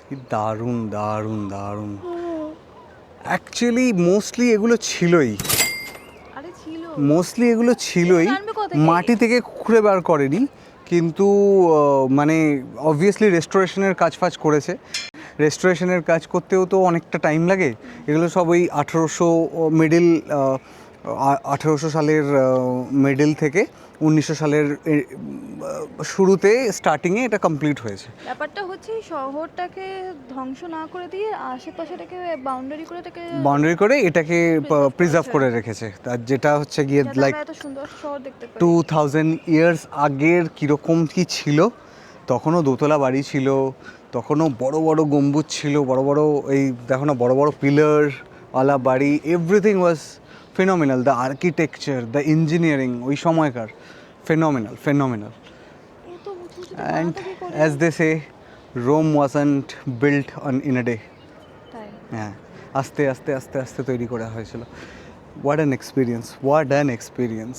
কি দারুণ দারুণ দারুণ। অ্যাকচুয়ালি মোস্টলি এগুলো ছিলই, জানবে কোথা থেকে? মাটি থেকে খুঁড়ে বার করেনি, কিন্তু মানে অবভিয়াসলি রেস্টোরেশনের কাজ করেছে। রেস্টোরেশনের কাজ করতেও তো অনেকটা টাইম লাগে। এগুলো সব ওই 1800 সালের মিডল থেকে 1900 সালের শুরুতে স্টার্টিংয়ে এটা কমপ্লিট হয়েছে। ব্যাপারটা হচ্ছে এই শহরটাকে ধ্বংস না করে দিয়ে আশেপাশেটাকে বাউন্ডারি করে এটাকে প্রিজার্ভ করে রেখেছে। তার যেটা হচ্ছে গিয়ে লাইক এত সুন্দর শহর দেখতে পাই। 2000 ইয়ার্স আগের কীরকম কী ছিল, তখনও দোতলা বাড়ি ছিল, তখনও বড় বড় গম্বুজ ছিল, বড় বড় এই দেখো না, বড় বড় পিলারওয়ালা বাড়ি। Everything was phenomenal, the architecture, the engineering ওই সময়কার phenomenal. And as they say, Rome wasn't built in a day. হ্যাঁ, আস্তে আস্তে আস্তে আস্তে তৈরি করা হয়েছিল। What an experience,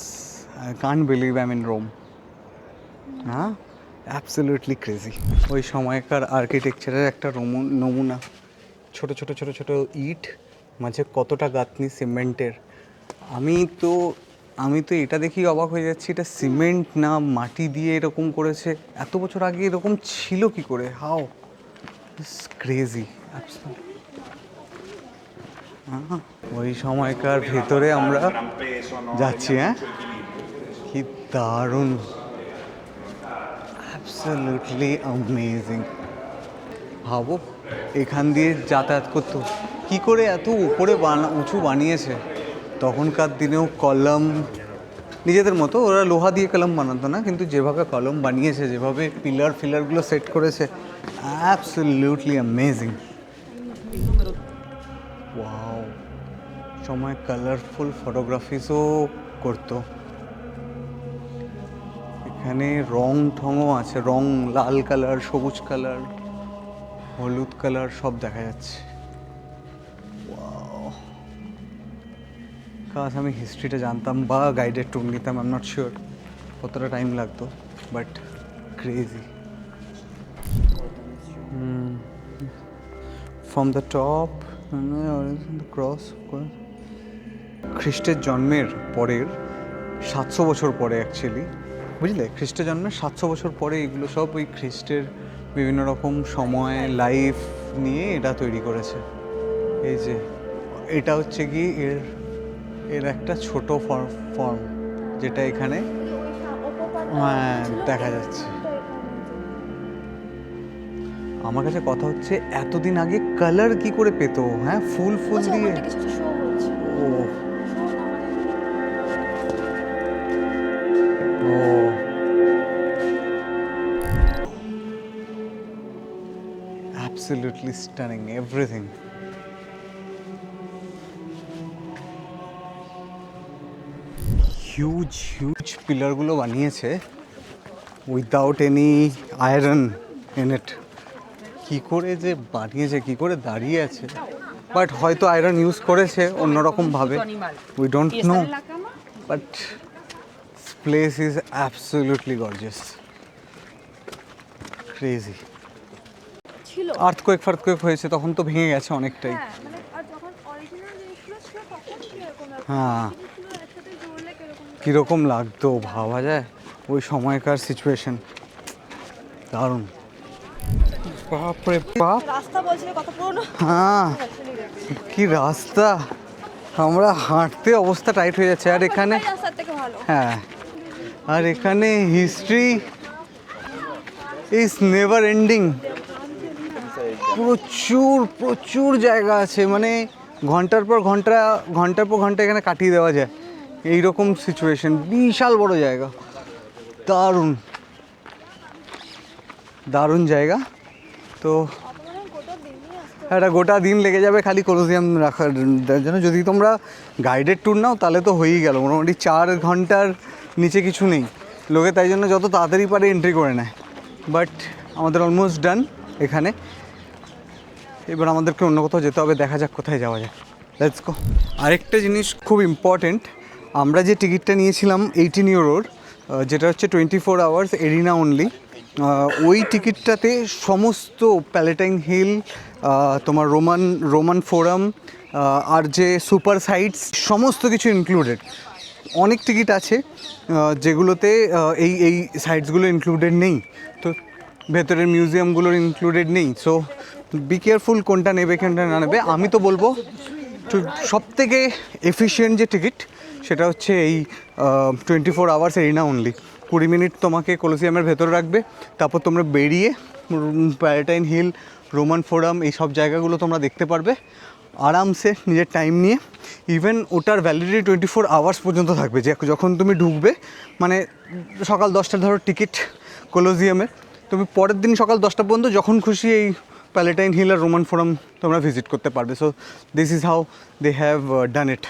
I can't believe I am in Rome. হ্যাঁ, অ্যাবসলিউটলি ক্রেজি। ওই সময়কার আর্কিটেকচারের একটা নমুনা। ছোট ছোট ছোট ছোট ইট, মাঝে কতটা গাঁথনি সিমেন্টের। আমি তো এটা দেখেই অবাক হয়ে যাচ্ছি, এটা সিমেন্ট না মাটি দিয়ে এরকম করেছে। এত বছর আগে এরকম ছিল কি করে? How crazy. ওই সময়কার ভেতরে আমরা যাচ্ছি। হ্যাঁ, কি দারুণ, অ্যাবসলিউটলি অ্যামেজিং। ভাবো এখান দিয়ে যাতায়াত করতো কি করে, এত উপরে উঁচু বানিয়েছে। তখনকার দিনেও কলম নিজেদের মতো, ওরা লোহা দিয়ে কলম বানাতো না, কিন্তু যেভাবে কলম বানিয়েছে, যেভাবে ফিলারগুলো সেট করেছে, অ্যাবসলিউটলি অ্যামেজিং। ওয়াও, সময় কালারফুল ফটোগ্রাফিসও করতো। এখানে রং ঠঙও আছে, রং লাল কালার, সবুজ কালার, হলুদ কালার সব দেখা যাচ্ছে। কাজ আমি হিস্ট্রিটা জানতাম বা গাইডেড ট্যুর নিতাম, আই এম নট শিওর কতটা টাইম লাগতো, but crazy. From the top cross, খ্রিস্টের জন্মের পরের 700 বছর পরে, অ্যাকচুয়ালি বুঝলে, খ্রিস্টের জন্মের 700 বছর পরে এগুলো সব ওই খ্রিস্টের বিভিন্ন রকম সময় লাইফ নিয়ে এটা তৈরি করেছে। এই যে এটা হচ্ছে কি এর একটা ছোট ফর্ম, যেটা এখানে হ্যাঁ দেখা যাচ্ছে। আমার কাছে কথা হচ্ছে, এতদিন আগে কালার কি করে পেতো? হ্যাঁ, ফুল দিয়ে। ও absolutely stunning, everything. হিউজ পিলারগুলো বানিয়েছে without any iron in it. কি কি করে যে বানিয়েছে, কি করে দাঁড়িয়ে আছে, বাট হয়তো আয়রন ইউজ করেছে অন্যরকমভাবে, we don't know, but place is absolutely gorgeous, crazy. ছিল আর্থকোয়েক হয়েছে তখন তো ভেঙে গেছে অনেকটাই। হ্যাঁ মানে আর যখন অরিজিনাল জিনিসগুলো ছিল তখন কিরকম হ্যাঁ, জিনিসগুলো একসাথে জুড়লে কিরকম কীরকম লাগতো ভাবা যায় ওই সময়কার সিচুয়েশন, দারুণ। বাপরে বাপ, রাস্তা বলছিল কত পুরনো। হ্যাঁ কি রাস্তা, আমরা হাঁটতে অবস্থা টাইট হয়ে যাচ্ছে। আর এখানে রাস্তার থেকে ভালো। হ্যাঁ, আর এখানে হিস্ট্রি ইজ নেভার এন্ডিং, প্রচুর প্রচুর জায়গা আছে, মানে ঘন্টার পর ঘন্টা এখানে কাটিয়ে দেওয়া যায়, এইরকম সিচুয়েশন, বিশাল বড় জায়গা, দারুণ দারুণ জায়গা। তো একটা গোটা দিন লেগে যাবে খালি কলোসিয়াম রাখার জন্য। যদি তোমরা গাইডেড ট্যুর নাও তাহলে তো হয়েই গেল, মোটামুটি 4 ঘন্টার নিচে কিছু নেই, লোকে তাই জন্য যত তাড়াতাড়ি পারে এন্ট্রি করে নেয়। বাট আমাদের অলমোস্ট ডান এখানে, এবার আমাদেরকে অন্য কোথাও যেতে হবে, দেখা যাক কোথায় যাওয়া যায়, লেটস গো। আরেকটা জিনিস খুব ইম্পর্টেন্ট, আমরা যে টিকিটটা নিয়েছিলাম 18 ইউরোর, যেটা হচ্ছে 24 আওয়ার্স এরিনা অনলি, ওই টিকিটটাতে সমস্ত প্যালেটাইন হিল, তোমার রোমান ফোরাম, আর যে সুপার সাইটস সমস্ত কিছু ইনক্লুডেড। অনেক টিকিট আছে যেগুলোতে এই সাইটসগুলো ইনক্লুডেড নেই, তো ভেতরের মিউজিয়ামগুলোর ইনক্লুডেড নেই। সো বি কেয়ারফুল কোনটা নেবে কোনটা না নেবে। আমি তো বলবো সবথেকে এফিশিয়েন্ট যে টিকিট সেটা হচ্ছে এই 24 আওয়ার্স এরিনা অনলি। 20 মিনিট তোমাকে কলোসিয়ামের ভেতরে রাখবে, তারপর তোমরা বেরিয়ে প্যালেটাইন হিল, রোমান ফোরাম এই সব জায়গাগুলো তোমরা দেখতে পারবে আরামসে নিজের টাইম নিয়ে। ইভেন ওটার ভ্যালিডিটি 24 আওয়ার্স পর্যন্ত থাকবে, যে যখন তুমি ঢুকবে, মানে সকাল 10টার ধরো টিকিট কলোসিয়ামের, তুমি পরের দিন সকাল 10টা পর্যন্ত যখন খুশি এই প্যালেটাইন হিল আর রোমান ফোরাম তোমরা ভিজিট করতে পারবে। So this is how they have done it,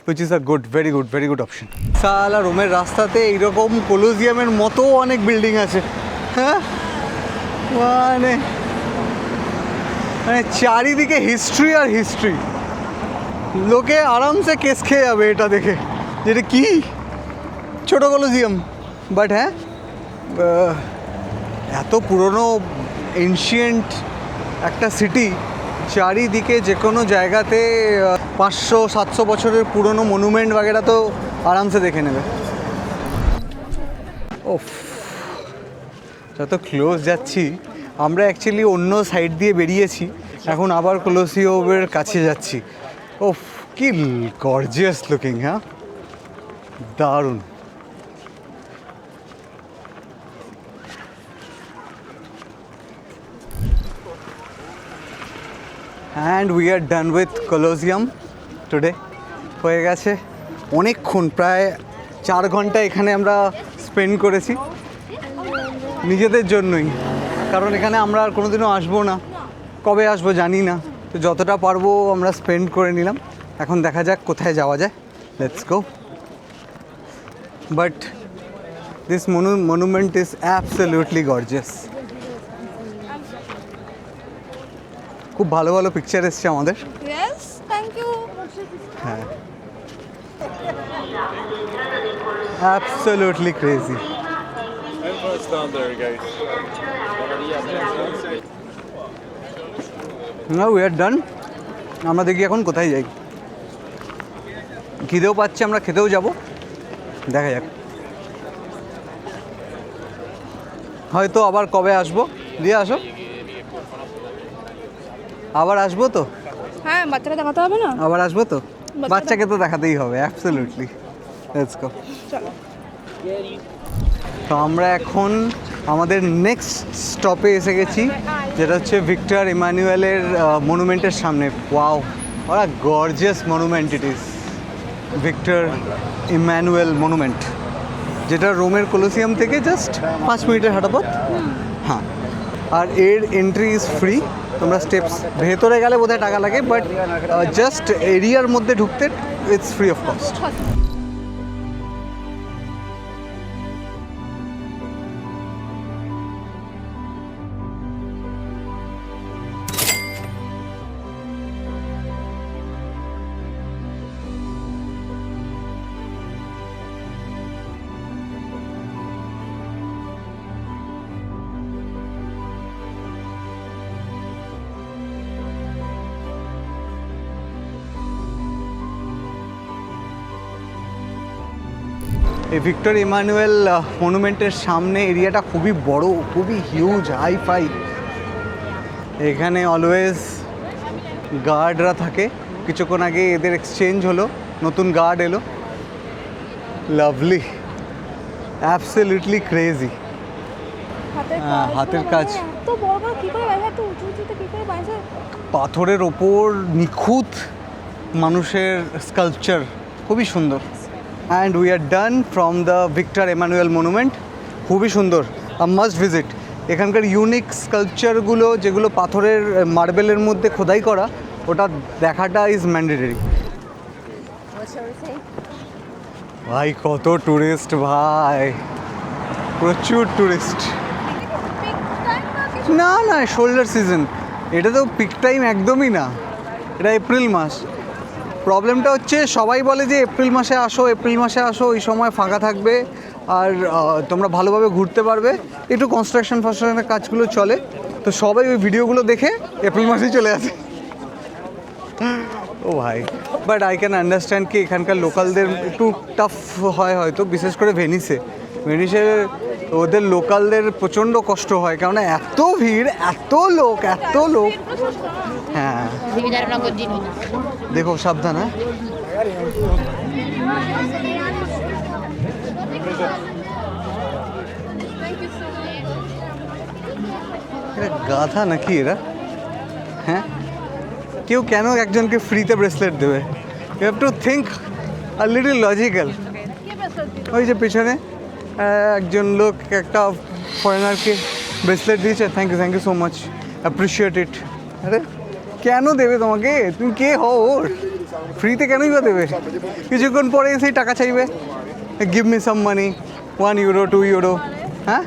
which is a very good option. সালা রোমের রাস্তাতে এইরকম কলোসিয়ামের মতো অনেক বিল্ডিং আছে, হ্যাঁ, মানে চারিদিকে হিস্ট্রি আর হিস্ট্রি, লোকে আরামসে কেস খেয়ে যাবে এটা দেখে, যেটা কি ছোটো কলোসিয়াম, বাট হ্যাঁ এত পুরনো এনশিয়েন্ট একটা সিটি, চারিদিকে যে কোনো জায়গাতে 500-700 বছরের পুরনো মনুমেন্ট বাগেরা তো আরামসে দেখে নেবে। ওফ, যত ক্লোজ যাচ্ছি, আমরা অ্যাকচুয়ালি অন্য সাইড দিয়ে বেরিয়েছি, এখন আবার কলোসিয়ামের কাছে যাচ্ছি। ওফ, কি গর্জিয়াস লুকিং, হ্যাঁ, দারুণ। And we are done with Colosseum today. হয়ে গেছে অনেকক্ষণ, প্রায় 4 ঘন্টা এখানে আমরা স্পেন্ড করেছি নিজেদের জন্যই, কারণ এখানে আমরা আর কোনোদিনও আসবো না, কবে আসবো জানি না, তো যতটা পারবো আমরা স্পেন্ড করে নিলাম। এখন দেখা যাক কোথায় যাওয়া যায়, let's go. But this monument is absolutely gorgeous. খুব ভালো ভালো পিকচার এসছে আমাদের। Yes, thank you. হ্যাঁ, absolutely crazy. Entrance down there, guys. না, উই আর ডান। আমরা দেখি এখন কোথায় যাই, খিদেও পাচ্ছে, আমরা খেতেও যাব, দেখা যাক। হয়তো আবার কবে আসবো, দিয়ে আসো, আবার আসবো তো, হ্যাঁ, বাচ্চাটা দেখাতে হবে না? আবার আসবো তো, বাচ্চাকে তো দেখাতেই হবে, অ্যাবসলিউটলি। Let's go. চলো। তো আমরা এখন আমাদের নেক্সট স্টপে এসে গেছি, যেটা হচ্ছে ভিক্টর ইমানুয়েলের মনুমেন্টের সামনে। ওয়াও, ওরা gorgeous monument it is, Victor Emmanuel monument, যেটা রোমের কলোসিয়াম থেকে জাস্ট 5 মিনিটের হাঁটা পথ। হ্যাঁ, আর এর এন্ট্রি ইজ ফ্রি, তোমরা স্টেপস ভেতরে গেলে বোধহয় টাকা লাগে, বাট জাস্ট এরিয়ার মধ্যে ঢুকতে ইটস ফ্রি অফ কস্ট। এই ভিক্টর ইমানুয়েল মনুমেন্টের সামনে এরিয়াটা খুবই বড়, খুবই হিউজ, হাই ফাই। এখানে অলওয়েজ গার্ডরা থাকে। কিছুক্ষণ আগে এদের এক্সচেঞ্জ হলো, নতুন গার্ড এলো। Lovely, absolutely crazy. হাতের কাজ। এত বড় বড় কি করে বানায়, এত উঁচু উঁচুতে কি করে বানায়? পাথরের ওপর নিখুঁত মানুষের স্কাল্পচার, খুবই সুন্দর। And we are done from the Victor Emmanuel monument. খুবই সুন্দর, আ মাস্ট ভিজিট। এখানকার ইউনিক স্কাল্পচারগুলো যেগুলো পাথরের মার্বেলের মধ্যে খোদাই করা, ওটা দেখাটা ইজ ম্যান্ডেটরি। ভাই কত টুরিস্ট ভাই, প্রচুর টুরিস্ট। না না, শোল্ডার সিজন, এটা তো পিক টাইম একদমই না, এটা এপ্রিল মাস। প্রবলেমটা হচ্ছে সবাই বলে যে এপ্রিল মাসে আসো, এপ্রিল মাসে আসো, ওই সময় ফাঁকা থাকবে আর তোমরা ভালোভাবে ঘুরতে পারবে। একটু কনস্ট্রাকশনের কাজগুলো চলে, তো সবাই ওই ভিডিওগুলো দেখে এপ্রিল মাসেই চলে আসে। ও ভাই, বাট আই ক্যান আন্ডারস্ট্যান্ড কি এখানকার লোকালদের একটু টাফ হয় হয়তো, বিশেষ করে ভেনিসে ওদের লোকালদের প্রচণ্ড কষ্ট হয়, কেননা এত ভিড়, এত লোক, এত লোক। হ্যাঁ, দেখো সাবধান। হ্যাঁ, এরা গাধা নাকি এরা? হ্যাঁ, কেউ কেন একজনকে ফ্রিতে ব্রেসলেট দেবে? You have to think a little logical. ওই যে পেছনে একজন লোক একটা ফরেনারকে ব্রেসলেট দিয়েছে। Thank you so much, appreciate it. আরে কেন দেবে তোমাকে? তুমি কে হও ওর? ফ্রিতে কেনই বা দেবে? কিছুক্ষণ পরে এসেই টাকা চাইবে, গিভ মি সাম মানি, 1 ইউরো 2 ইউরো। হ্যাঁ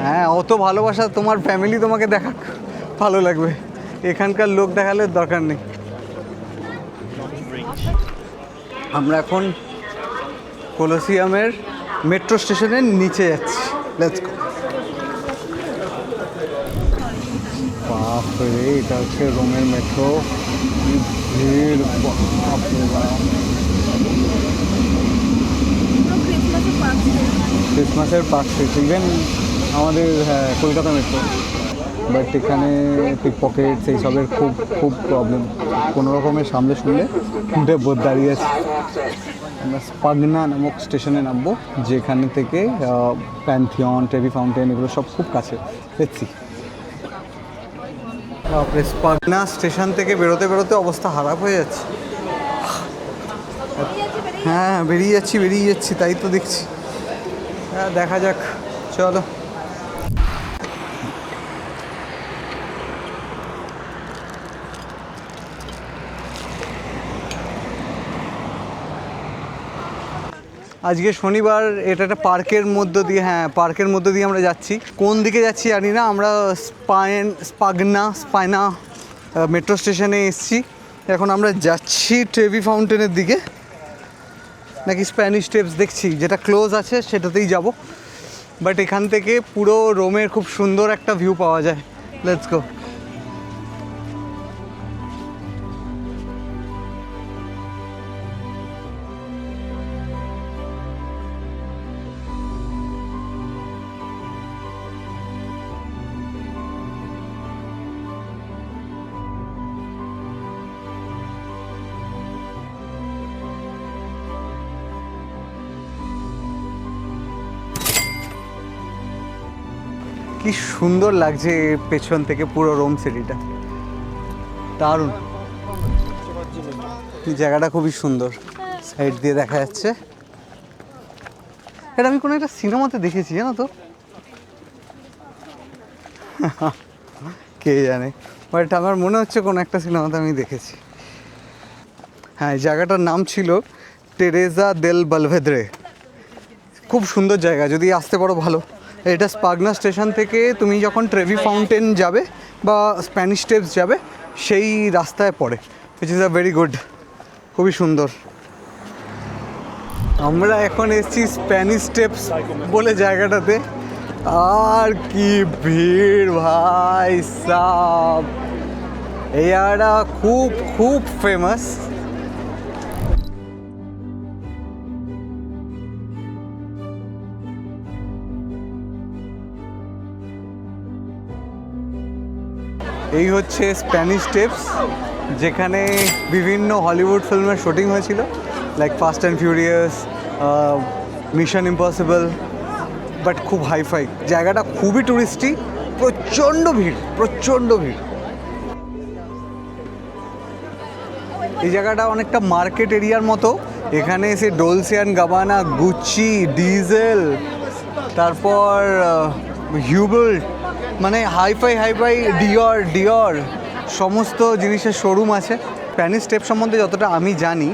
হ্যাঁ, অত ভালোবাসা তোমার ফ্যামিলি তোমাকে দেখাক, ভালো লাগবে। এখানকার লোক দেখালে দরকার নেই। আমরা এখন কলোসিয়ামের মেট্রো স্টেশনের নিচে যাচ্ছি। Let's go. বাপরে, এটা হচ্ছে রোমের মেট্রো। ভিড়, ক্রিসমাসের পার্ক স্ট্রিট, ইভেন আমাদের কলকাতা মেট্রো। বাট এখানে পিক পকেটস এইসবের খুব খুব প্রবলেম। কোনো রকমের সামনে শুনলে উঠে বোধ দাঁড়িয়ে আছে। আমরা স্পাগনা নামক স্টেশনে নামবো, যেখানে থেকে প্যান্থিয়ন, ট্রেভি ফাউন্টেন এগুলো সব খুব কাছে। দেখছি স্পাগনা স্টেশন থেকে বেরোতে বেরোতে অবস্থা খারাপ হয়ে যাচ্ছে। হ্যাঁ, বেরিয়ে যাচ্ছি, তাই তো দেখছি। হ্যাঁ, দেখা যাক, চলো। আজকে শনিবার, এটা একটা পার্কের মধ্য দিয়ে, হ্যাঁ পার্কের মধ্য দিয়ে আমরা যাচ্ছি। কোন দিকে যাচ্ছি জানি না। আমরা স্পাইনা মেট্রো স্টেশনে এসেছি। এখন আমরা যাচ্ছি ট্রেভি ফাউন্টেনের দিকে, নাকি স্প্যানিশ স্টেপস দেখছি, যেটা ক্লোজ আছে সেটাতেই যাব। বাট এখান থেকে পুরো রোমের খুব সুন্দর একটা ভিউ পাওয়া যায়। লেটস গো। কি সুন্দর লাগছে পেছন থেকে পুরো রোম সিটিটা, দারুণ। জায়গাটা খুবই সুন্দর, সাইড দিয়ে দেখা যাচ্ছে। এটা আমি কোনো একটা সিনেমাতে দেখেছি, জানো তো, কে জানে, বাট আমার মনে হচ্ছে কোনো একটা সিনেমাতে আমি দেখেছি। হ্যাঁ, এই জায়গাটার নাম ছিল টেরেজা দেল বালভেদ্রে। খুব সুন্দর জায়গা, যদি আসতে পারো ভালো। এটা স্পাগনা স্টেশন থেকে তুমি যখন ট্রেভি ফাউন্টেন যাবে বা স্প্যানিশ স্টেপস যাবে, সেই রাস্তায় পড়ে, which is a very good, খুবই সুন্দর। আমরা এখন এসেছি স্প্যানিশ স্টেপস বলে জায়গাটাতে, আর কি ভিড় ভাই সাব। এই জায়গাটা খুব খুব ফেমাস। এই হচ্ছে স্প্যানিশ স্টেপস, যেখানে বিভিন্ন হলিউড ফিল্মের শুটিং হয়েছিল, like fast and furious, mission impossible, but খুব হাইফাই। জায়গাটা খুবই টুরিস্টি, প্রচণ্ড ভিড়, প্রচণ্ড ভিড়। এই জায়গাটা অনেকটা মার্কেট এরিয়ার মতো। এখানে এসে ডলসে অ্যান্ড গাবানা, গুচি, ডিজেল, তারপর হিউবল, মানে হাইফাই ডিওর সমস্ত জিনিসের শোরুম আছে। স্প্যানিশ স্টেপ সম্বন্ধে যতটা আমি জানি,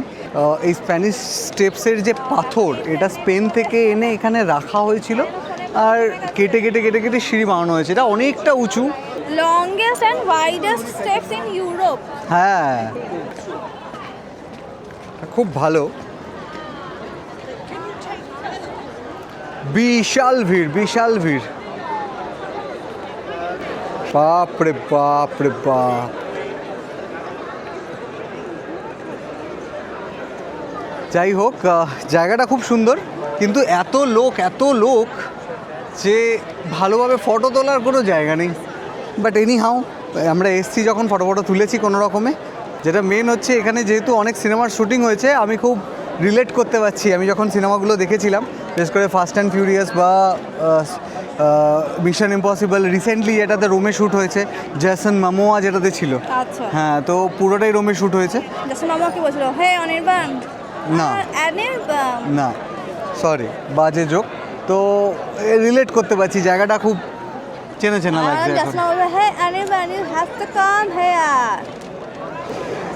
এই স্প্যানিশ স্টেপসের যে পাথর, এটা স্পেন থেকে এনে এখানে রাখা হয়েছিল, আর কেটে কেটে কেটে কেটে সিঁড়ি বানানো হয়েছে। এটা অনেকটা উঁচু। Longest and widest steps in Europe. হ্যাঁ, খুব ভালো। বিশাল ভিড়, বিশাল ভিড়, বাপ রে বাপ রে বাপ। যাই হোক, জায়গাটা খুব সুন্দর, কিন্তু এত লোক যে ভালোভাবে ফটো তোলার কোনো জায়গা নেই। বাট এনি হাউ, আমরা এসছি যখন ফটো তুলেছি কোনো রকমে। যেটা মেন হচ্ছে, এখানে যেহেতু অনেক সিনেমার শুটিং হয়েছে, আমি খুব রিলেট করতে পারছি। আমি যখন সিনেমাগুলো দেখেছিলাম, বিশেষ করে ফাস্ট অ্যান্ড ফিউরিয়াস বা মিশন ইম্পসিবল, রিসেন্টলি যেটাতে রোমে শ্যুট হয়েছে, জেসন মামোয়া যেটাতে ছিল, আচ্ছা, হ্যাঁ, তো পুরোটাই রোমে শ্যুট হয়েছে। জেসন মামা কি বলছিল? হে অনির্বাণ, না অনির্বাণ না, সরি, বাজে জোক। তো রিলেট করতে পারছি, জায়গাটা খুব চেনা চেনা লাগছে জেসন এখন। মামা, hey Anirban, you have to come here.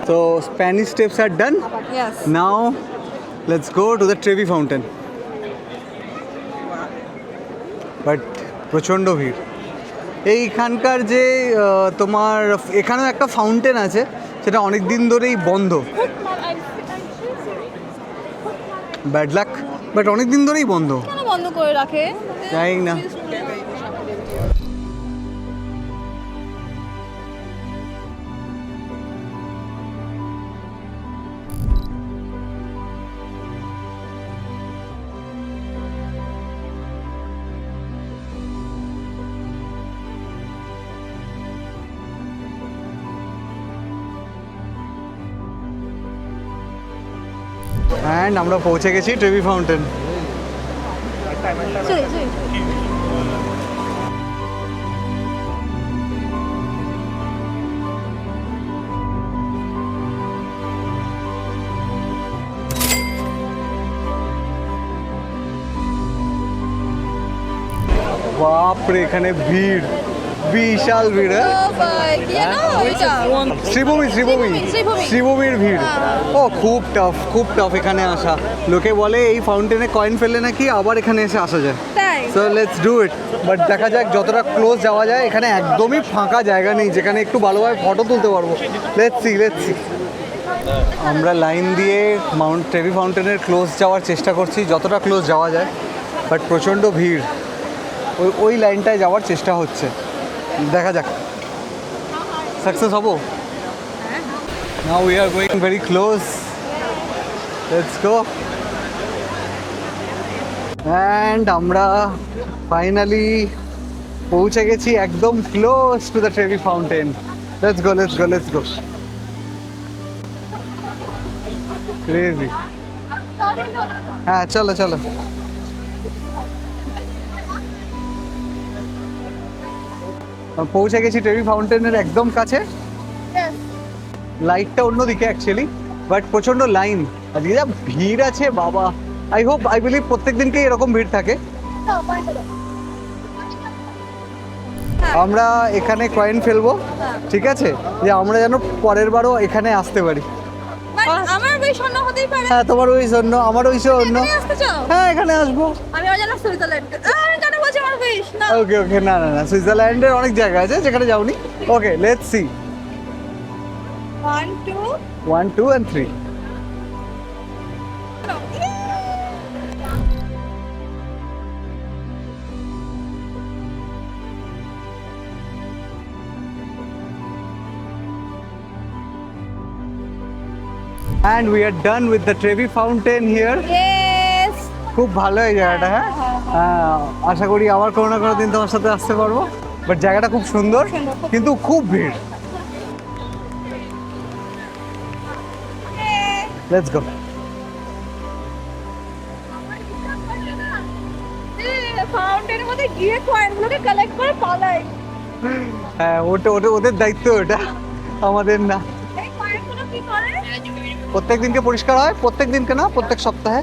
তো Spanish Steps are done. Yes, now let's go to the Trevi Fountain. বাট প্রচণ্ড ভিড়। এইখানকার যে তোমার এখানেও একটা ফাউন্টেন আছে, সেটা অনেক দিন ধরেই বন্ধ। ব্যাড লাক, বাট অনেক দিন ধরেই বন্ধ। কেন বন্ধ করে রাখে? জানি না। অ্যান্ড আমরা পৌঁছে গেছি ট্রেভি ফাউন্টেন। বাপরে, এখানে ভিড়, বিশাল ভিড়। শ্রীভূমির ভিড়। ও খুব টাফ এখানে আসা। লোকে বলে এই ফাউন্টেনে কয়েন ফেললে নাকি আবার এখানে এসে আসা যায়। তাই? So let's do it. But দেখা যাক যতটা ক্লোজ যাওয়া যায়। এখানে একদমই ফাঁকা জায়গা নেই যেখানে একটু ভালোভাবে ফটো তুলতে পারবো। Let's see. আমরা লাইন দিয়ে ট্রেভি ফাউন্টেনের ক্লোজ যাওয়ার চেষ্টা করছি, যতটা ক্লোজ যাওয়া যায়। বাট প্রচণ্ড ভিড়, ওই লাইনটায় যাওয়ার চেষ্টা হচ্ছে। দেখা যাক সাকসেস হবো। Now we are going very close, let's go. And আমরা ফাইনালি পৌঁছে গেছি একদম close two the Trevi fountain. Let's go. Crazy. হ্যাঁ, চলো। পৌঁছে গেছি ট্রেভি ফাউন্টেনের একদম কাছে। লাইটটা অন্যদিকে অ্যাকচুয়ালি, বাট প্রচণ্ড লাইন। আজকে যা ভিড় আছে বাবা। আই বিলিভ প্রত্যেক দিনকেই এরকম ভিড় থাকে। আমরা এখানে কয়েন ফেলবো, ঠিক আছে, যে আমরা যেন পরের বারও এখানে আসতে পারি। আমার ওই স্বর্ণ হতেই পারে। হ্যাঁ, তোমার ওই জন্য, আমার ওই জন্য। এখানে আসতে চাও? হ্যাঁ, এখানে আসবো। আমি আর জানা সুইজারল্যান্ড। আমি কেন বলছি আমার উইশ না? ওকে, না, সুইজারল্যান্ডের অনেক জায়গা আছে যেখানে যাওনি। ওকে, let's see. 1 2 1 2 and 3। And we are done with the Trevi Fountain here. Yes. খুব ভালো এই জায়গাটা। হ্যাঁ, আশা করি আবার কোনো না কোনো দিন তোমার সাথে আসতে পারবো। বাট জায়গাটা খুব সুন্দর কিন্তু খুব ভিড়। Let's go. ফাউন্টেনের মধ্যে গিয়ে কয়েনগুলোকে কালেক্ট করে পালাই। হ্যাঁ, ওদের দায়িত্ব, এটা আমাদের না। এই কয়েনগুলো কি করে? প্রত্যেক দিনকে পরিষ্কার হয়, প্রত্যেক দিনকে না, প্রত্যেক সপ্তাহে।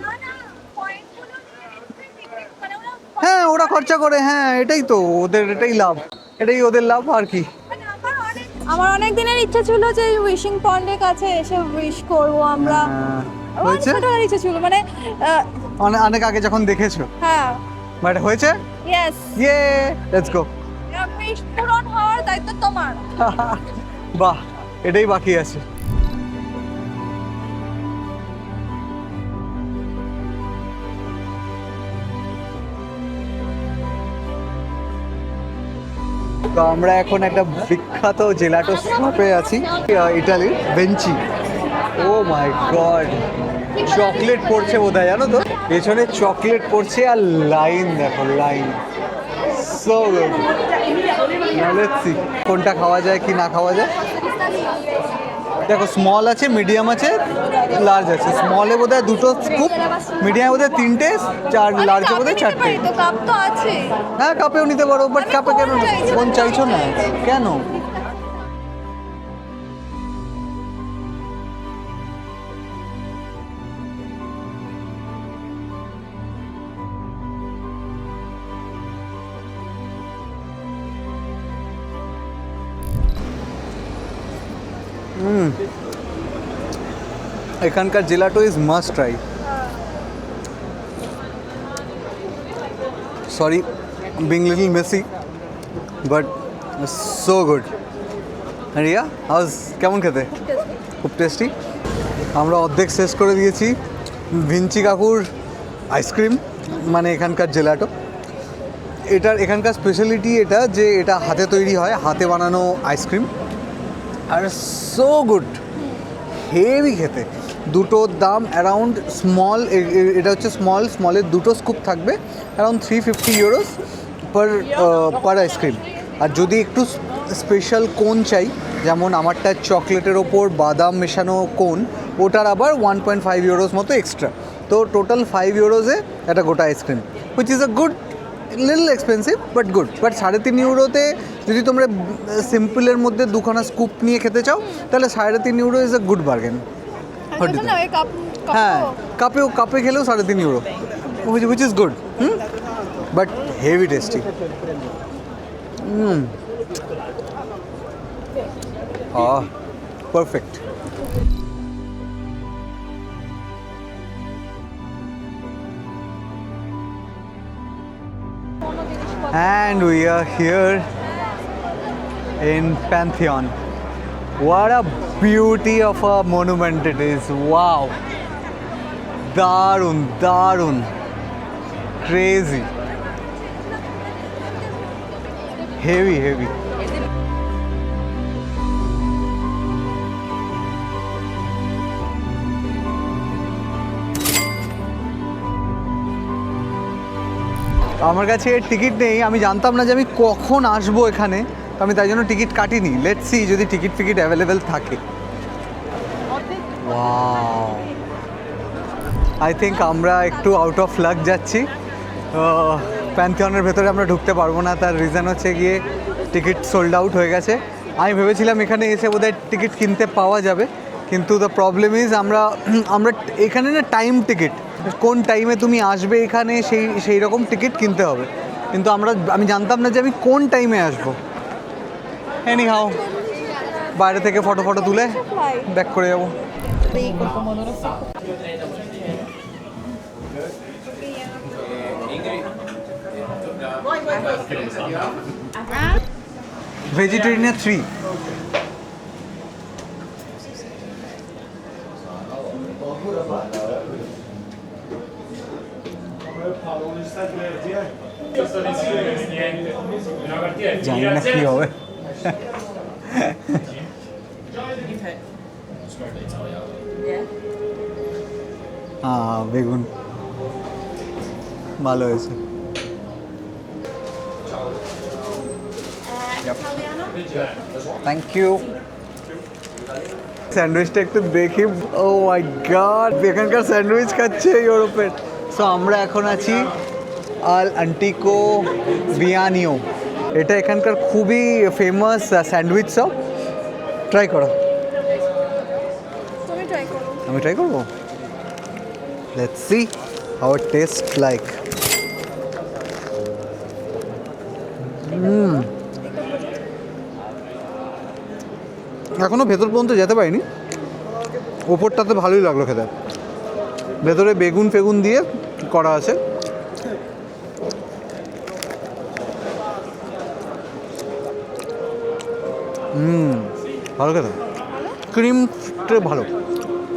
না না, কয়েনগুলো নিয়ে মানে ওরা হ্যাঁ, ওরা খরচা করে, হ্যাঁ এটাই তো ওদের, এটাই লাভ, এটাই ওদের লাভ আর কি। মানে আমার অনেক দিনের ইচ্ছা ছিল যে উইশিং পন্ডের কাছে এসে উইশ করব আমরা। আমার হয়েছে ছোটবেলার ইচ্ছা ছিল মানে অনেক আগে যখন দেখেছো, হ্যাঁ বাট হয়েছে। ইয়েস, ইয়ে, লেটস গো। উইশ পূরণ হওয়ার দায়িত্ব তোমার। বাহ, এটাই বাকি আছে। তো আমরা এখন একটা বিখ্যাত জেলাটো শপে আছি, ইটালির বেঞ্চি। ও মাই গড, চকলেট পড়ছে বোধহয়, জানো তো পেছনে চকলেট পড়ছে আর লাইন দেখো, line so good. Let's see কোনটা খাওয়া যায় কি না খাওয়া যায়। দেখো স্মল আছে, মিডিয়াম আছে, লার্জ আছে। স্মলে বোধহয় দুটো স্কুপ, মিডিয়ামে বোধহয় তিনটে, লার্জে বোধহয় চারটে। তো কাপ তো আছে। হ্যাঁ, কাপেও নিতে পারো, বাট কাপে কেন কোন চাইছো না কেন? এখানকার gelato is must try. Sorry being little messy, but so good. Riya, how's কেমন খেতে? খুব টেস্টি। আমরা অর্ধেক শেষ করে দিয়েছি ভিঞ্চি কাকুর আইসক্রিম, মানে এখানকার জেলাটো। এখানকার স্পেশালিটি এটা যে এটা হাতে তৈরি হয়, হাতে বানানো আইসক্রিম, আর সো গুড, হেভি খেতে। দুটোর দাম অ্যারাউন্ড স্মল, এটা হচ্ছে স্মলের দুটো স্কুপ থাকবে, অ্যারাউন্ড 350 ইউরোস পার আইসক্রিম। আর যদি একটু স্পেশাল কোন চাই, যেমন আমারটা চকলেটের ওপর বাদাম মেশানো কোন, ওটার আবার 1.5 ইউরোস মতো এক্সট্রা। তো টোটাল 5 ইউরোসে একটা গোটা ice cream, which is a good, little expensive but good. But 3.5 ইউরোতে যদি তোমরা সিম্পলের মধ্যে দুখানা স্কুপ নিয়ে খেতে চাও, তাহলে 3.5 euro is a good bargain. না এই কাপ হ্যাঁ, কাপে খেলেও 3.5 euro, which is good, but heavy tasty. Perfect. And we are here in Pantheon. What a beauty of a monument it is. Wow. Darun, darun. Crazy. Heavy, heavy. আমার কাছে ticket নেই, আমি জানতাম না যে আমি কখন আসবো এখানে, তো আমি তাই জন্য টিকিট কাটিনি। লেটস সি যদি টিকিট অ্যাভেলেবেল থাকে। ওয়াও, আই থিঙ্ক আমরা একটু আউট অফ লাক যাচ্ছি। প্যান্থিয়নের ভেতরে আমরা ঢুকতে পারবো না, তার রিজন হচ্ছে গিয়ে টিকিট সোল্ড আউট হয়ে গেছে। আমি ভেবেছিলাম এখানে এসে বোধহয় টিকিট কিনতে পাওয়া যাবে, কিন্তু দ্য প্রবলেম ইজ আমরা এখানে না টাইম টিকিট, কোন টাইমে তুমি আসবে এখানে সেই রকম টিকিট কিনতে হবে, কিন্তু আমি জানতাম না যে আমি কোন টাইমে আসবো। এনি হাও, বাইরে থেকে ফটো তুলে ব্যাক করে যাবো। ভেজিটেরিয়ান 3। জানি না কি হবে। বেগুন ভালো হয়েছে। Thank you. স্যান্ডউইচটা একটু দেখি। ও মাই গড, এখানকার স্যান্ডউইচ খাচ্ছে ইউরোপের। সো আমরা এখন আছি আল আন্টিকো বিয়ানিও। এটা এখানকার খুবই ফেমাস স্যান্ডউইচ শপ। ট্রাই করো। তুমি ট্রাই করো। আমি ট্রাই করবো। Let's see how it test like. এখনও ভেতর পর্যন্ত যেতে পারিনি। ওপরটাতে ভালোই লাগলো খেতে। ভেতরে বেগুন ফেগুন দিয়ে করা আছে। ভালো খেতে। ক্রিমটা ভালো।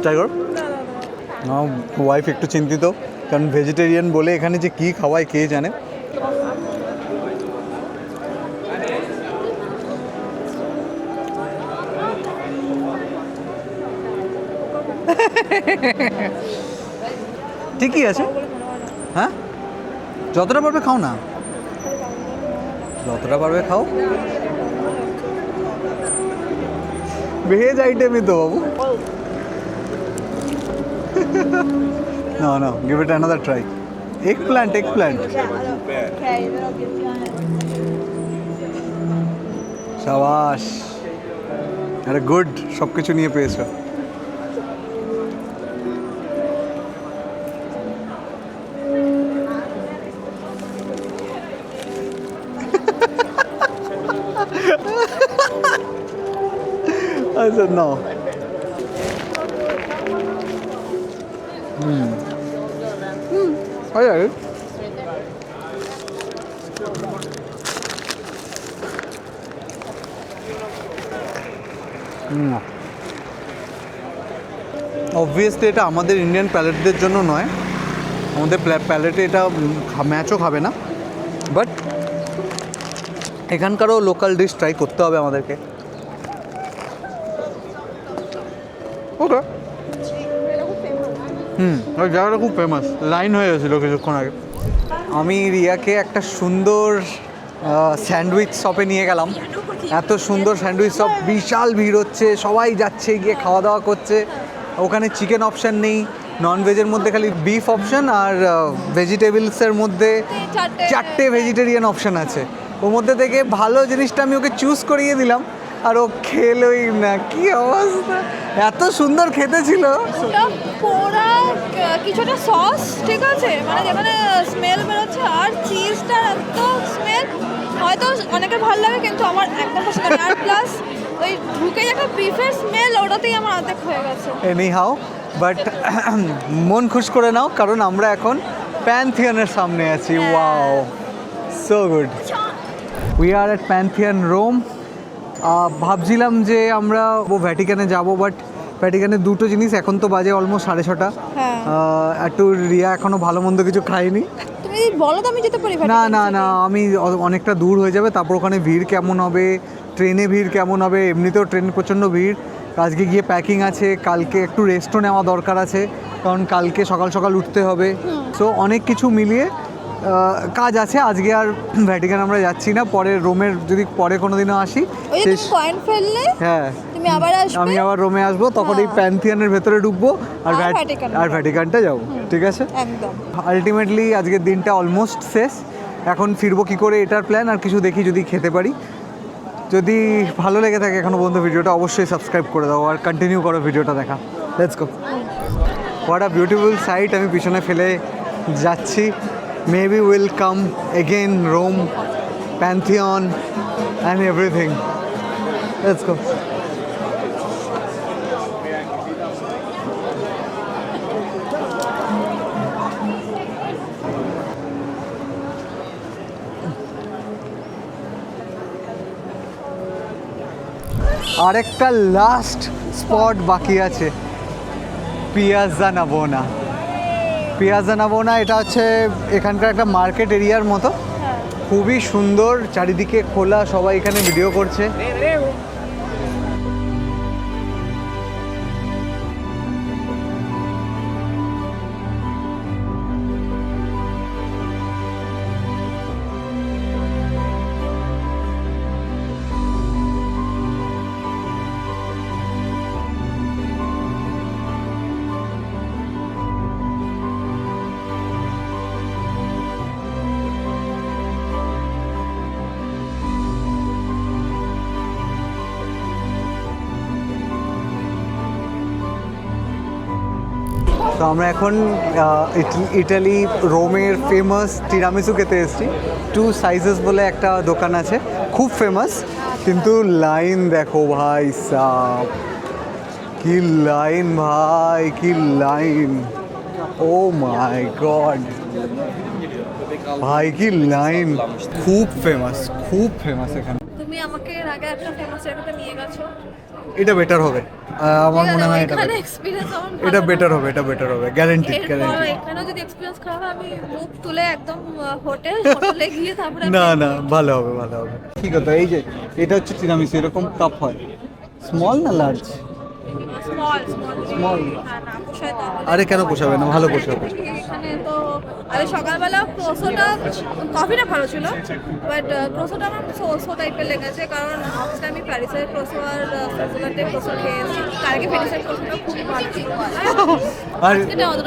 ট্রাই করো। আমার ওয়াইফ একটু চিন্তিত, কারণ ভেজিটেরিয়ান বলে এখানে যে কী খাওয়ায় কে জানে। ঠিকই আছে। হ্যাঁ, যতটা পারবে খাও না, যতটা পারবে খাও। ভেজ আইটেমই তো বাবু। No, no, give it another try. Eggplant. শাবাশ, আরে গুড, সব কিছু নিয়ে পেয়েছো। আচ্ছা, নাও। হয়ে যাবে। অবভিয়াসলি এটা আমাদের ইন্ডিয়ান প্যালেটদের জন্য নয়, আমাদের প্যালেটে এটা ম্যাচও খাবে না, বাট এখানকারও লোকাল ডিশ ট্রাই করতে হবে আমাদেরকে। ওকে। ওই জায়গাটা খুব ফেমাস, লাইন হয়ে গেছিলো কিছুক্ষণ আগে। আমি রিয়াকে একটা সুন্দর স্যান্ডউইচ শপে নিয়ে গেলাম। এত সুন্দর স্যান্ডউইচ শপ, বিশাল ভিড় হচ্ছে, সবাই যাচ্ছে গিয়ে খাওয়া দাওয়া করছে। ওখানে চিকেন অপশান নেই, নন ভেজের মধ্যে খালি বিফ অপশান, আর ভেজিটেবলসের মধ্যে 4টে ভেজিটেরিয়ান অপশান আছে। ওর মধ্যে থেকে ভালো জিনিসটা আমি ওকে চুজ করিয়ে দিলাম, আর ও খেলোই না। কি অবস্থা, এত সুন্দর খেতে ছিল। ওটা পোড়া কিছুটা সস, ঠিক আছে, মানে যেখানে স্মেল বেরোচ্ছে, আর চিজটার এত স্মেল, হয়তো অনেকের ভালো লাগে কিন্তু আমার একদম পছন্দ না। আর প্লাস ওই ঢুকে যে একটা বিফের স্মেল, ওটাতেই আমার অর্ধেক হয়ে গেছে। এনি হাও, বাট মন খুশ করে নাও, কারণ আমরা এখন প্যান্থিয়নের সামনে আছি। Wow, so good. We are at Pantheon, Rome. ভাবছিলাম যে আমরা ভ্যাটিকানে যাব, বাট ভ্যাটিকানে দুটো জিনিস, এখন তো বাজে অলমোস্ট 6:30। হ্যাঁ। একটু রিয়া এখনও ভালো মন্দ কিছু খাইনি। তুমি বলো তো আমি যেতে পারি। না না না, আমি অনেকটা দূর হয়ে যাবে, তারপর ওখানে ভিড় কেমন হবে, ট্রেনে ভিড় কেমন হবে, এমনিতেও ট্রেন প্রচণ্ড ভিড়। আজকে গিয়ে প্যাকিং আছে, কালকে একটু রেস্টও নেওয়া দরকার আছে, কারণ কালকে সকাল সকাল উঠতে হবে। সো অনেক কিছু মিলিয়ে কাজ আছে। আজকে আর ভ্যাটিকান আমরা যাচ্ছি না, পরে রোমের যদি পরে কোনো দিনও আসি। ওই যে তুমি কয়েন ফেললে, হ্যাঁ, তুমি আবার আসবে। আমি আবার রোমে আসবো, তখন এই প্যান্থিয়নের ভেতরে ঢুকবো আর ভ্যাটিকানটা যাবো। ঠিক আছে, একদম। আলটিমেটলি আজকের দিনটা অলমোস্ট শেষ। এখন ফিরবো কী করে, এটার প্ল্যান। আর কিছু দেখি যদি খেতে পারি। যদি ভালো লেগে থাকে এখনও পর্যন্ত ভিডিওটা, অবশ্যই সাবস্ক্রাইব করে দাও আর কন্টিনিউ করো ভিডিওটা দেখা। Let's go. What a beautiful sight আমি পিছনে ফেলে যাচ্ছি। Maybe will come again Rome, Pantheon and everything. Let's go. আরেকটা লাস্ট স্পট বাকি আছে, পিয়াজা নাবোনা। পিয়াজা নাবোনা এটা হচ্ছে এখানকার একটা মার্কেট এরিয়ার মতো, খুবই সুন্দর, চারিদিকে খোলা, সবাই এখানে ভিডিও করছে। তো আমরা এখন ইটালি রোমের ফেমাস টিরামিসু খেতে এসেছি। 2 সাইজেস বলে একটা দোকান আছে, খুব ফেমাস, কিন্তু লাইন দেখো ভাই সাব, কি লাইন ভাই, কি লাইন, ও মাই গড ভাই, কি লাইন, খুব ফেমাস এখানে। তুমি আমাকে এর আগে একটা ফেমাস জায়গাতে নিয়ে গেছো। এটা বেটার হবে, আমার মনে হয় এটা এখানে এক্সপেরিয়েন্স আমার ভালো এটা না। বেটার হবে, এটা বেটার হবে, গ্যারান্টি এরপর গ্যারান্টি। এখানেও যদি এক্সপেরিয়েন্স খারাপ হয় আমি মুখ তুলে একদম হোটেলে গিয়ে তারপরে না না, ভালো হবে ভালো হবে। কি কথা, এই যে এটা হচ্ছে তিরামিসু, এরকম কাপ হয়, স্মল না লার্জ? Small Small? হ্যাঁ না পোষায় তো আমাদের। আরে কেন পোষাবে না, ভালো পোষাবে। এখানে তো আরে সকালবেলা প্রোসোটা কফিটা ভালো ছিল, বাট প্রোসোটা আমার সো টাইপের লেগেছে, কারণ অফিসে আমি প্যারিসের প্রোসো আর সুইজারল্যান্ডের প্রোসো খেয়েছি, তার আগে প্যারিসের প্রোসোটা খুব ভালো ছিল। আর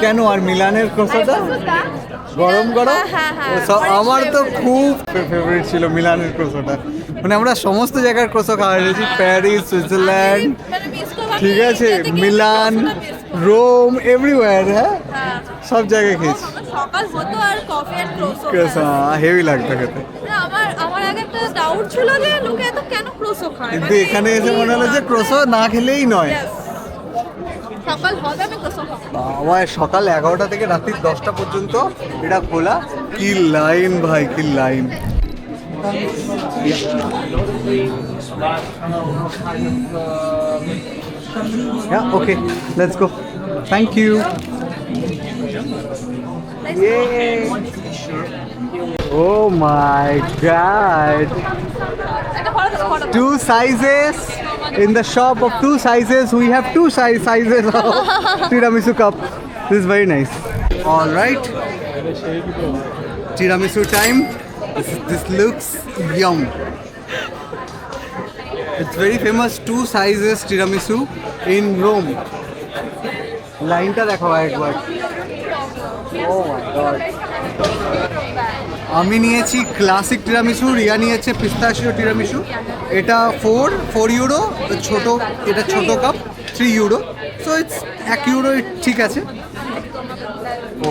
কেন, আর মিলানের ক্রোসাটা গরম গরম, হ্যাঁ, হ্যাঁ, ও সব- অনেক আমার তো favorite। খুব ফেভারিট ছিল মিলানের ক্রোসাটা। মানে আমরা সমস্ত জায়গার ক্রোসো খাওয়া হয়েছি, প্যারিস, সুইজারল্যান্ড, ঠিক আছে, মিলান, রোম, এভরিওয়্যার, হ্যাঁ সব জায়গায় খেয়েছি। সকাল হতো আর কফি আর ক্রোসো ক্রোসো হেভি লাগতো খেতে, আমার আগে একটা ডাউট ছিল যে লোকে এত কেন ক্রোসো খায়, কিন্তু এখানে এসে মনে হলো যে ক্রোসো না খেলেই নয়। Yes. সকাল হবে আমি ক্রোসো খাবো। আমার সকাল 11টা থেকে রাত্রি 10টা পর্যন্ত এটা খোলা, কি লাইন ভাই, কি line. Yeah, okay, let's go. Thank you. Yay! Oh my God! একটা ফটো দাও, ফটো দাও। 2 sizes in the shop of 2 sizes. We have 2 sizes of tiramisu cup. This is very nice. All right, tiramisu time. This looks yum. It's very famous, 2 sizes tiramisu in Rome. লাইনটা দেখো একবার। Oh my God. আমি নিয়েছি classic tiramisu, Riya নিয়েছে পিস্তাশিও tiramisu. এটা 4 euro, ছোট, এটা ছোট cup 3 euro, so it's 1 euro, ঠিক আছে। ও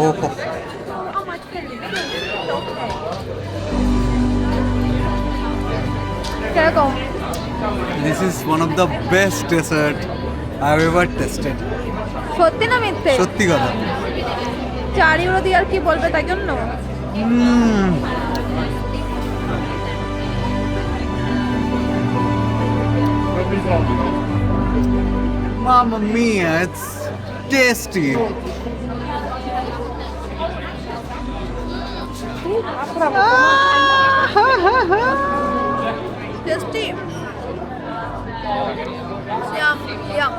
কিরকম? This is one of the best dessert I have ever tested. সত্যি না মিথ্যে? সত্যি কথা। 4 ইউরো দিয়ে আর কি বলবে তাই জন্য? Mamma mia, it's tasty. Tasty. Yam yam.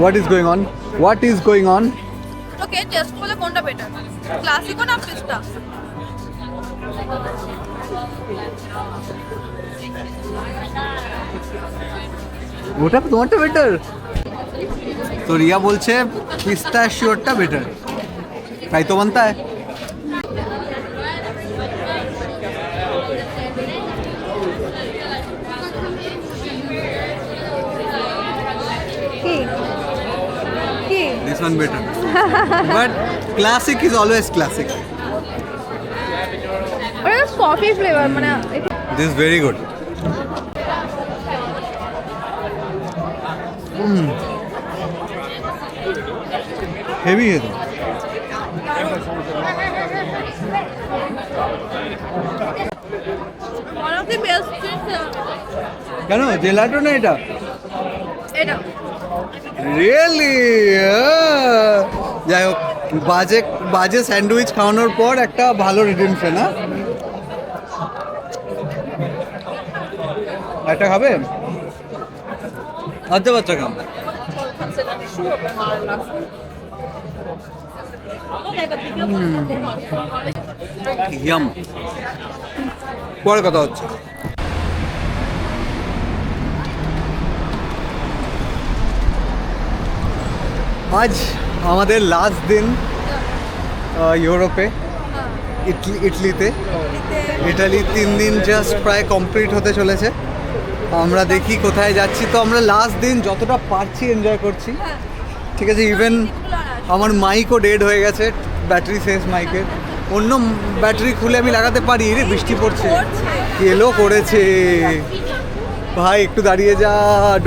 What is going on? What is going on? Okay, test বলে কোনটা বেটার, ক্লাসিকো না পিস্তা? ওটা তোমারটা বেটার, তো রিয়া বলছে পিস্তাশিওরটা বেটার, তাই তো মানতা है। কি কি This one better. But classic is always classic. ওটা কফি ফ্লেভার, মানে This is very good. Heavy है तो। one of the best things, কেন জেলাটো না এটা? এটা রিয়েলি? যাই হোক, বাজে বাজে স্যান্ডউইচ খাওয়ানোর পর একটা ভালো রিডেমশন। না একটা খাবে? আচ্ছা বাচ্চা খাম। ইয়াম, পরে কথা হচ্ছে। আজ আমাদের লাস্ট দিন ইউরোপে, ইটালিতে। ইটালি 3 দিন জাস্ট প্রায় কমপ্লিট হতে চলেছে। আমরা দেখি কোথায় যাচ্ছি। তো আমরা লাস্ট দিন যতটা পারছি এনজয় করছি, হ্যাঁ। ঠিক আছে। ইভেন আমার মাইকও ডেড হয়ে গেছে, ব্যাটারি শেষ মাইকের। অন্য ব্যাটারি খুলে আমি লাগাতে পারি। রে বৃষ্টি পড়ছে, এলো করেছে ভাই। একটু দাঁড়িয়ে যা,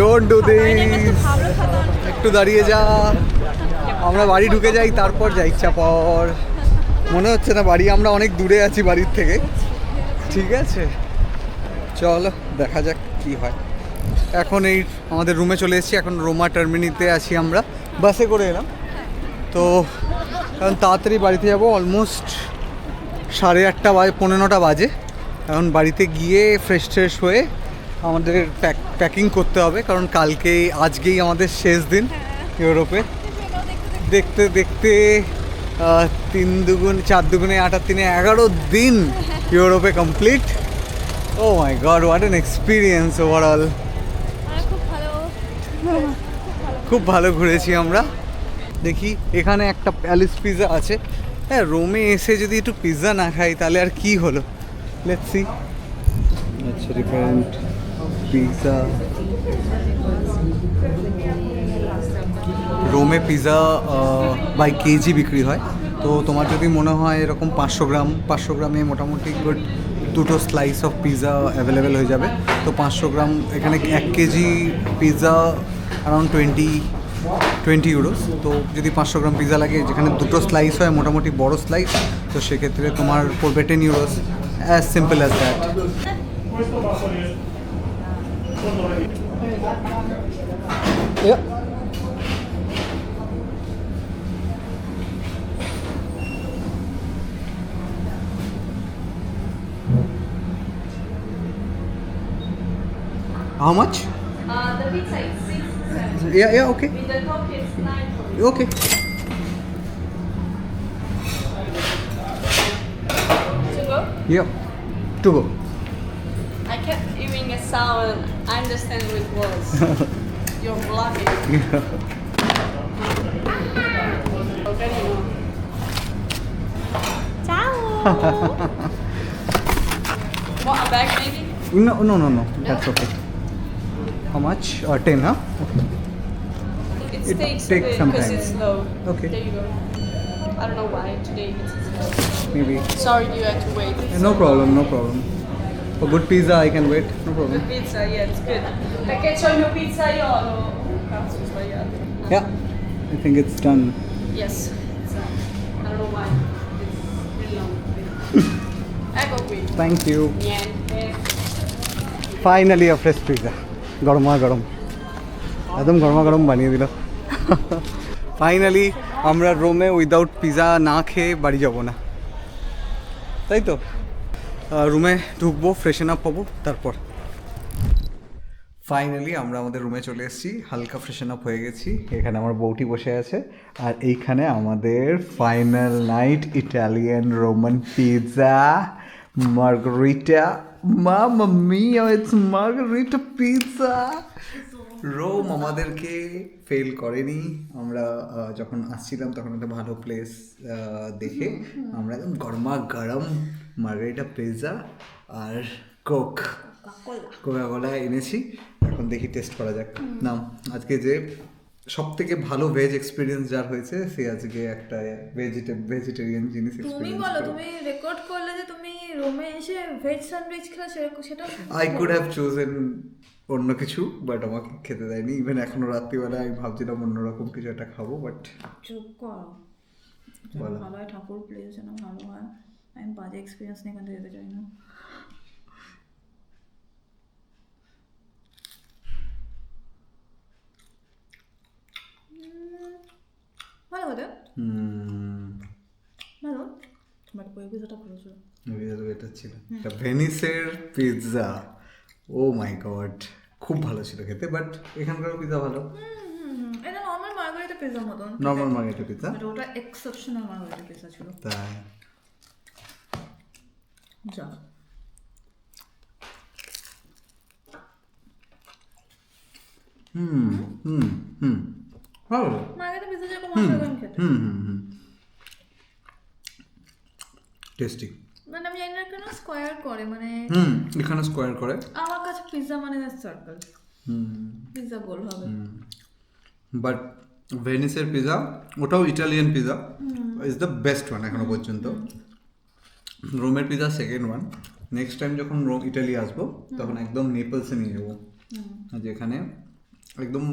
ডোন্ট ডু দিস, একটু দাঁড়িয়ে যা। আমরা বাড়ি ঢুকে যাই, তারপর যা ইচ্ছা পর। মনে হচ্ছে না বাড়ি, আমরা অনেক দূরে আছি বাড়ির থেকে। ঠিক আছে, চলো দেখা যাক কি হয়। এখন এই আমাদের রুমে চলে এসেছি। এখন রোমা টার্মিনিতে আছি আমরা, বাসে করে এলাম। তো কারণ তাড়াতাড়ি বাড়িতে যাব, অলমোস্ট 8:30 বাজে, 9:15 বাজে। এখন বাড়িতে গিয়ে ফ্রেশ ট্রেশ হয়ে আমাদের প্যাকিং করতে হবে, কারণ আজকেই আমাদের শেষ দিন ইউরোপে। দেখতে দেখতে 3 দুগুণ 4 দুগুণে 8 আর 3 11 দিন ইউরোপে complete. Oh my god, what an experience overall. খুব ভালো ঘুরেছি আমরা। দেখি এখানে একটা প্যালেস পিৎজা আছে। হ্যাঁ, রোমে এসে যদি একটু পিৎজা না খাই তাহলে আর কি হলো। Let's see. আচ্ছা, ডিফারেন্ট পিৎজা। রোমে পিৎজা বাই কেজি বিক্রি হয়। তো তোমার যদি মনে হয় এরকম 500 গ্রামে মোটামুটি গুড 2টো স্লাইস অফ পিৎজা অ্যাভেলেবেল হয়ে যাবে। তো 500 গ্রাম এখানে 1 কেজি পিৎজা অ্যারাউন্ড 20 ইউরোস। তো যদি 500 গ্রাম পিৎজা লাগে, যেখানে 2টো স্লাইস হয় মোটামুটি বড় স্লাইস, তো সেক্ষেত্রে তোমার পড়বে 10 euros. As simple as that. How much? The pizza is 6. Yeah, okay. With the Coke it's 9. Okay. To go? Yeah, to go. I kept hearing a sound. I understand what it was. You're vlogging. Okay, you know. Ciao. What, a bag maybe? No. That's okay. How much? 10, huh? Okay. It It takes a takes bit some because time. it's slow. Okay. There you go. I don't know why today it's slow. Maybe. Sorry you had to wait. It's No so problem. long. For good pizza, I can wait. No The problem. pizza, yeah, it's good. Perché c'ho il mio pizzaiolo. Cazzo, ho sbagliato. Yeah, I think it's done. Yes. It's, I don't know why. It's really long. Ecco qui. Thank you. Niente. Finally a fresh pizza. গরমা গরম, একদম গরমা গরম বানিয়ে দিল। Finally আমরা রোমে without pizza না খেয়ে বাড়ি যাব না, তাই তো। রুমে ঢুকবো, ফ্রেশন আপ হবো, তারপর ফাইনালি আমরা আমাদের রুমে চলে এসেছি। হালকা ফ্রেশন আপ হয়ে গেছি। এখানে আমার বউটি বসে আছে, আর এইখানে আমাদের final night Italian Roman pizza margherita. মামা মিয়া, ইটস মার্গারিটা পিৎজা। রোম আমাদেরকে ফেল করেনি। আমরা যখন আসছিলাম তখন একটা ভালো প্লেস দেখে আমরা একদম গরমা গরম মার্গারিটা পিৎজা আর কোকা কোলা এনেছি। এখন দেখি টেস্ট করা যাক। না, আজকে যে সব থেকে ভালো ভেজ এক্সপিরিয়েন্স যার হয়েছে, সে আজকে একটা ভেজিটেরিয়ান জিনিস তুমি এক্সপিরিয়েন্স বলো, করলো। তুমি রেকর্ড করলে যে তুমি রোমে এসে ভেজ স্যান্ডউইচ খেলে, সেটা আই কুড হ্যাভ চোজেন অন্য কিছু, বাট আমাকে খেতে দেয়নি। ইভেন এখনো রাত্রিবেলা আমি ভাবছিলাম অন্যরকম কিছু একটা খাবো, বাট চুপ করো। বলো। ভালো হয় ঠাকুর প্লেস যেন ভালো হয়। আমি বাজে এক্সপিরিয়েন্স নিয়ে এখান থেকে যেতে চাই না। ভালো কথা, ভালো। বাট ওই পিজাটা ভালো ছিল। এটা ছিল এটা ভেনিসের পিৎজা। ও মাই গড, খুব ভালো ছিল খেতে। বাট এখানকার পিৎজা ভালো, এটা নর্মাল মার্গারিটা পিজার মতন। Normal margherita pizza. বাট ওটা এক্সেপশনাল মার্গারিটা পিজা ছিল। তাই যা ভালো মার্গারিটা পিজা যেরকম মজা করে খেতে। টেস্টি। মানে আমি জানি না কেন স্কোয়ার করে, মানে এখানে স্কোয়ার করে। আমার কাছে পিৎজা মানে সার্কেল পিৎজা গোল হবে বাট ভেনিসের পিৎজা ওটাও Italian pizza is the best one এখনো পর্যন্ত। রোমের pizza second one. Next time যখন রোম ইটালি আসবো তখন একদম নেপলসে নিয়ে যাবো, যেখানে একদম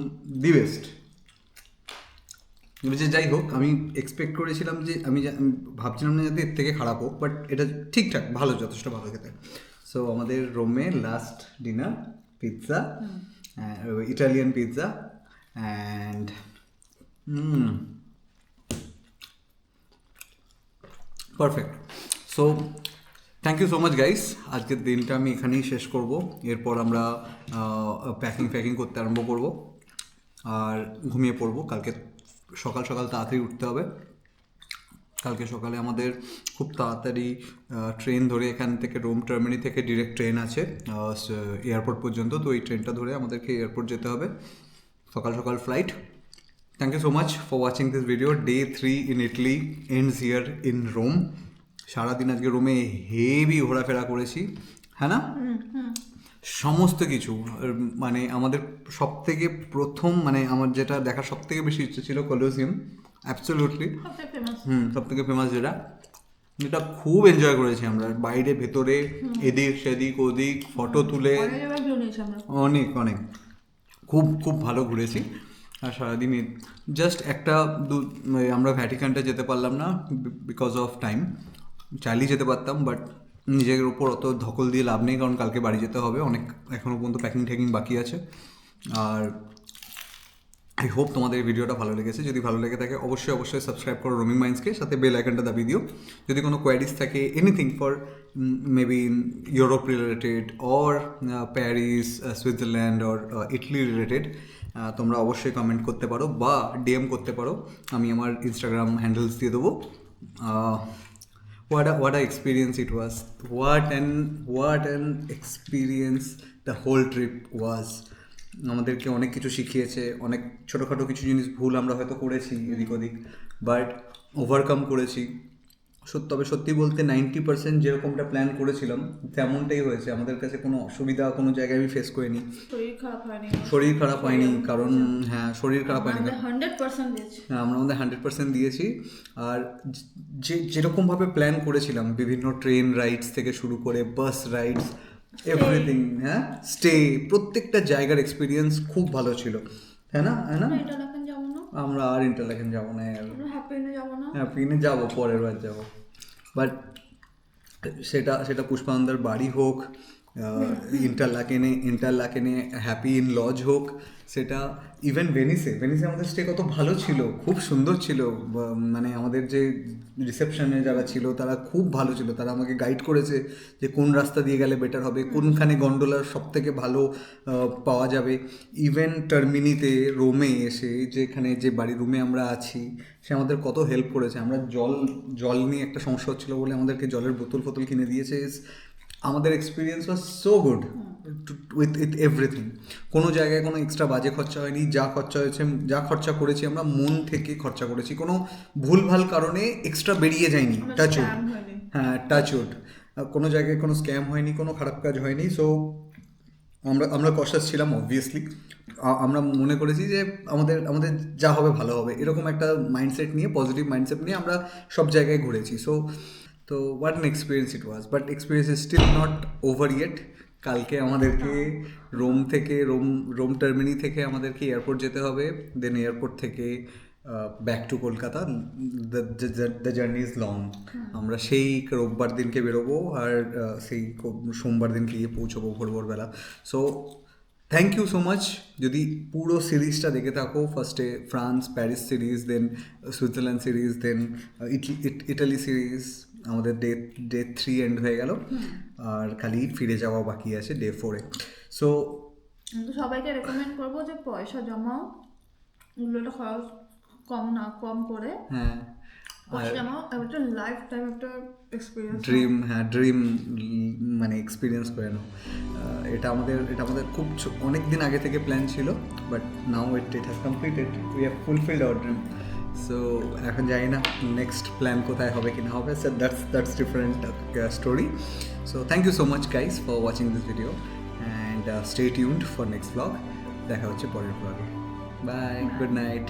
দি বেস্ট। যে যাই হোক, আমি এক্সপেক্ট করেছিলাম যে আমি ভাবছিলাম না যাতে এর থেকে খারাপ হোক, বাট এটা ঠিকঠাক ভালো, যথেষ্ট ভালো খেতে। সো আমাদের রোমে last dinner pizza, Italian pizza and perfect. So thank you so much guys. আজকের দিনটা আমি এখানেই শেষ করব। এরপর আমরা প্যাকিং করতে আরম্ভ করব আর ঘুমিয়ে পড়বো। কালকে সকাল সকাল তাড়াতাড়ি উঠতে হবে। কালকে সকালে আমাদের খুব তাড়াতাড়ি ট্রেন ধরে এখান থেকে রোম টার্মিনি থেকে ডিরেক্ট ট্রেন আছে এয়ারপোর্ট পর্যন্ত। তো এই ট্রেনটা ধরে আমাদেরকে এয়ারপোর্ট যেতে হবে, সকাল সকাল flight. Thank you so much for watching this video. Day 3 in Italy ends here in Rome. সারাদিন আজকে রোমে হেভি ঘোরাফেরা করেছি, হ্যাঁ না? সমস্ত কিছু মানে আমাদের সব থেকে প্রথম মানে আমার যেটা দেখার সব থেকে বেশি ইচ্ছে ছিল কলোসিয়াম, অ্যাবসলিউটলি সব থেকে ফেমাস যেটা খুব এনজয় করেছি আমরা, বাইরে ভেতরে এদিক সেদিক ওদিক ফটো তুলে অনেক অনেক খুব খুব ভালো ঘুরেছি। আর সারাদিন জাস্ট আমরা ভ্যাটিকানটা যেতে পারলাম না বিকজ অফ টাইম। চাইলেই যেতে পারতাম, বাট নিজের উপর অত ধকল দিয়ে লাভ নেই, কারণ কালকে বাড়ি যেতে হবে, অনেক এখনও পর্যন্ত প্যাকিং বাকি আছে। আর আই হোপ তোমাদের এই ভিডিওটা ভালো লেগেছে। যদি ভালো লেগে থাকে অবশ্যই সাবস্ক্রাইব করো রোমিং মাইন্ডসকে, সাথে বেল আইকনটা দাবিয়ে দিও। যদি কোনো কোয়ারিজ থাকে anything for maybe Europe related or Paris, Switzerland or Italy related, তোমরা অবশ্যই কমেন্ট করতে পারো বা ডিএম করতে পারো। আমি আমার ইনস্টাগ্রাম হ্যান্ডেলস দিয়ে দেবো। What an experience it was. What an experience the whole trip was. আমাদেরকে অনেক কিছু শিখিয়েছে, অনেক ছোটোখাটো কিছু জিনিস ভুল আমরা হয়তো করেছি এদিক ওদিক, বাট ওভারকাম করেছি। তবে সত্যি বলতে 90% যেরকমটা প্ল্যান করেছিলাম তেমনটাই হয়েছে। আমাদের কাছে কোনো অসুবিধা কোনো জায়গায় আমি ফেস করিনি। শরীর খারাপ হয়নি কারণ শরীর খারাপ হয়নি, আমরা আমাদের 100% দিয়েছি। আর যেরকমভাবে প্ল্যান করেছিলাম, বিভিন্ন ট্রেন রাইডস থেকে শুরু করে বাস রাইডস, এভরিথিং, স্টে, প্রত্যেকটা জায়গার এক্সপিরিয়েন্স খুব ভালো ছিল, হ্যাঁ না? আমরা আর ইন্টারলাকেন যাবো না, হ্যাপিনে যাবো, পরের বার যাবো। বাট সেটা পুষ্পানন্দার বাড়ি হোক, ইন্টারলাকেনে হ্যাপি ইন লজ হোক, সেটা ইভেন ভেনিসে আমাদের স্টে কত ভালো ছিল, খুব সুন্দর ছিল। মানে আমাদের যে রিসেপশনে যারা ছিল তারা খুব ভালো ছিল, তারা আমাকে গাইড করেছে যে কোন রাস্তা দিয়ে গেলে বেটার হবে, কোনখানে গন্ডোলার সব থেকে ভালো পাওয়া যাবে। ইভেন টার্মিনিতে রোমে এসে যেখানে যে বাড়ি রুমে আমরা আছি, সে আমাদের কত হেল্প করেছে। আমরা জল নিয়ে একটা সমস্যা হচ্ছিলো বলে আমাদেরকে জলের বোতল কিনে দিয়েছে। আমাদের experience was so good with everything. কোনো জায়গায় কোনো এক্সট্রা বাজে খরচা হয়নি। যা খরচা করেছি আমরা মন থেকে খরচা করেছি, কোনো ভুলভাল কারণে এক্সট্রা বেরিয়ে যায়নি। টাচউড কোনো জায়গায় কোনো স্ক্যাম হয়নি, কোনো খারাপ কাজ হয়নি। সো আমরা কশাস ছিলাম অবভিয়াসলি। আমরা মনে করেছি যে আমাদের যা হবে ভালো হবে, এরকম একটা মাইন্ডসেট নিয়ে, পজিটিভ মাইন্ডসেট নিয়ে আমরা সব জায়গায় ঘুরেছি। তো what an experience it was, but experience is still not over yet. কালকে আমাদেরকে রোম টার্মিনি থেকে আমাদেরকে এয়ারপোর্ট যেতে হবে, দেন এয়ারপোর্ট থেকে back to Kolkata. The journey is long. আমরা সেই রোববার দিনকে বেরোবো আর সেই সোমবার দিনকে গিয়ে পৌঁছবো ভোরবেলা। So thank you so much. যদি পুরো সিরিজটা দেখে থাকো, ফার্স্টে France Paris series, then Switzerland series, then Italy series, আমাদের ডে 3 এন্ড হয়ে গেল, আর খালি ফিরে যাওয়া বাকি আছে ডে 4-এ। সো সবাইকে রেকমেন্ড করবো যে পয়সা জমাও, এগুলোটা খরচ কম করে, একটা লাইফ টাইম একটা এক্সপিরিয়েন্স, ড্রিম মানে এক্সপিরিয়েন্স করে নাও। এটা আমাদের খুব অনেক দিন আগে থেকে প্ল্যান ছিল, but now it has completed, we have fulfilled hour dream. So এখন জানি না নেক্সট প্ল্যান কোথায় হবে কি না হবে, so that's different story. So thank you so much guys for watching this video, and and stay tuned for next blog. দেখা হচ্ছে পরের ব্লগে। Bye, good night.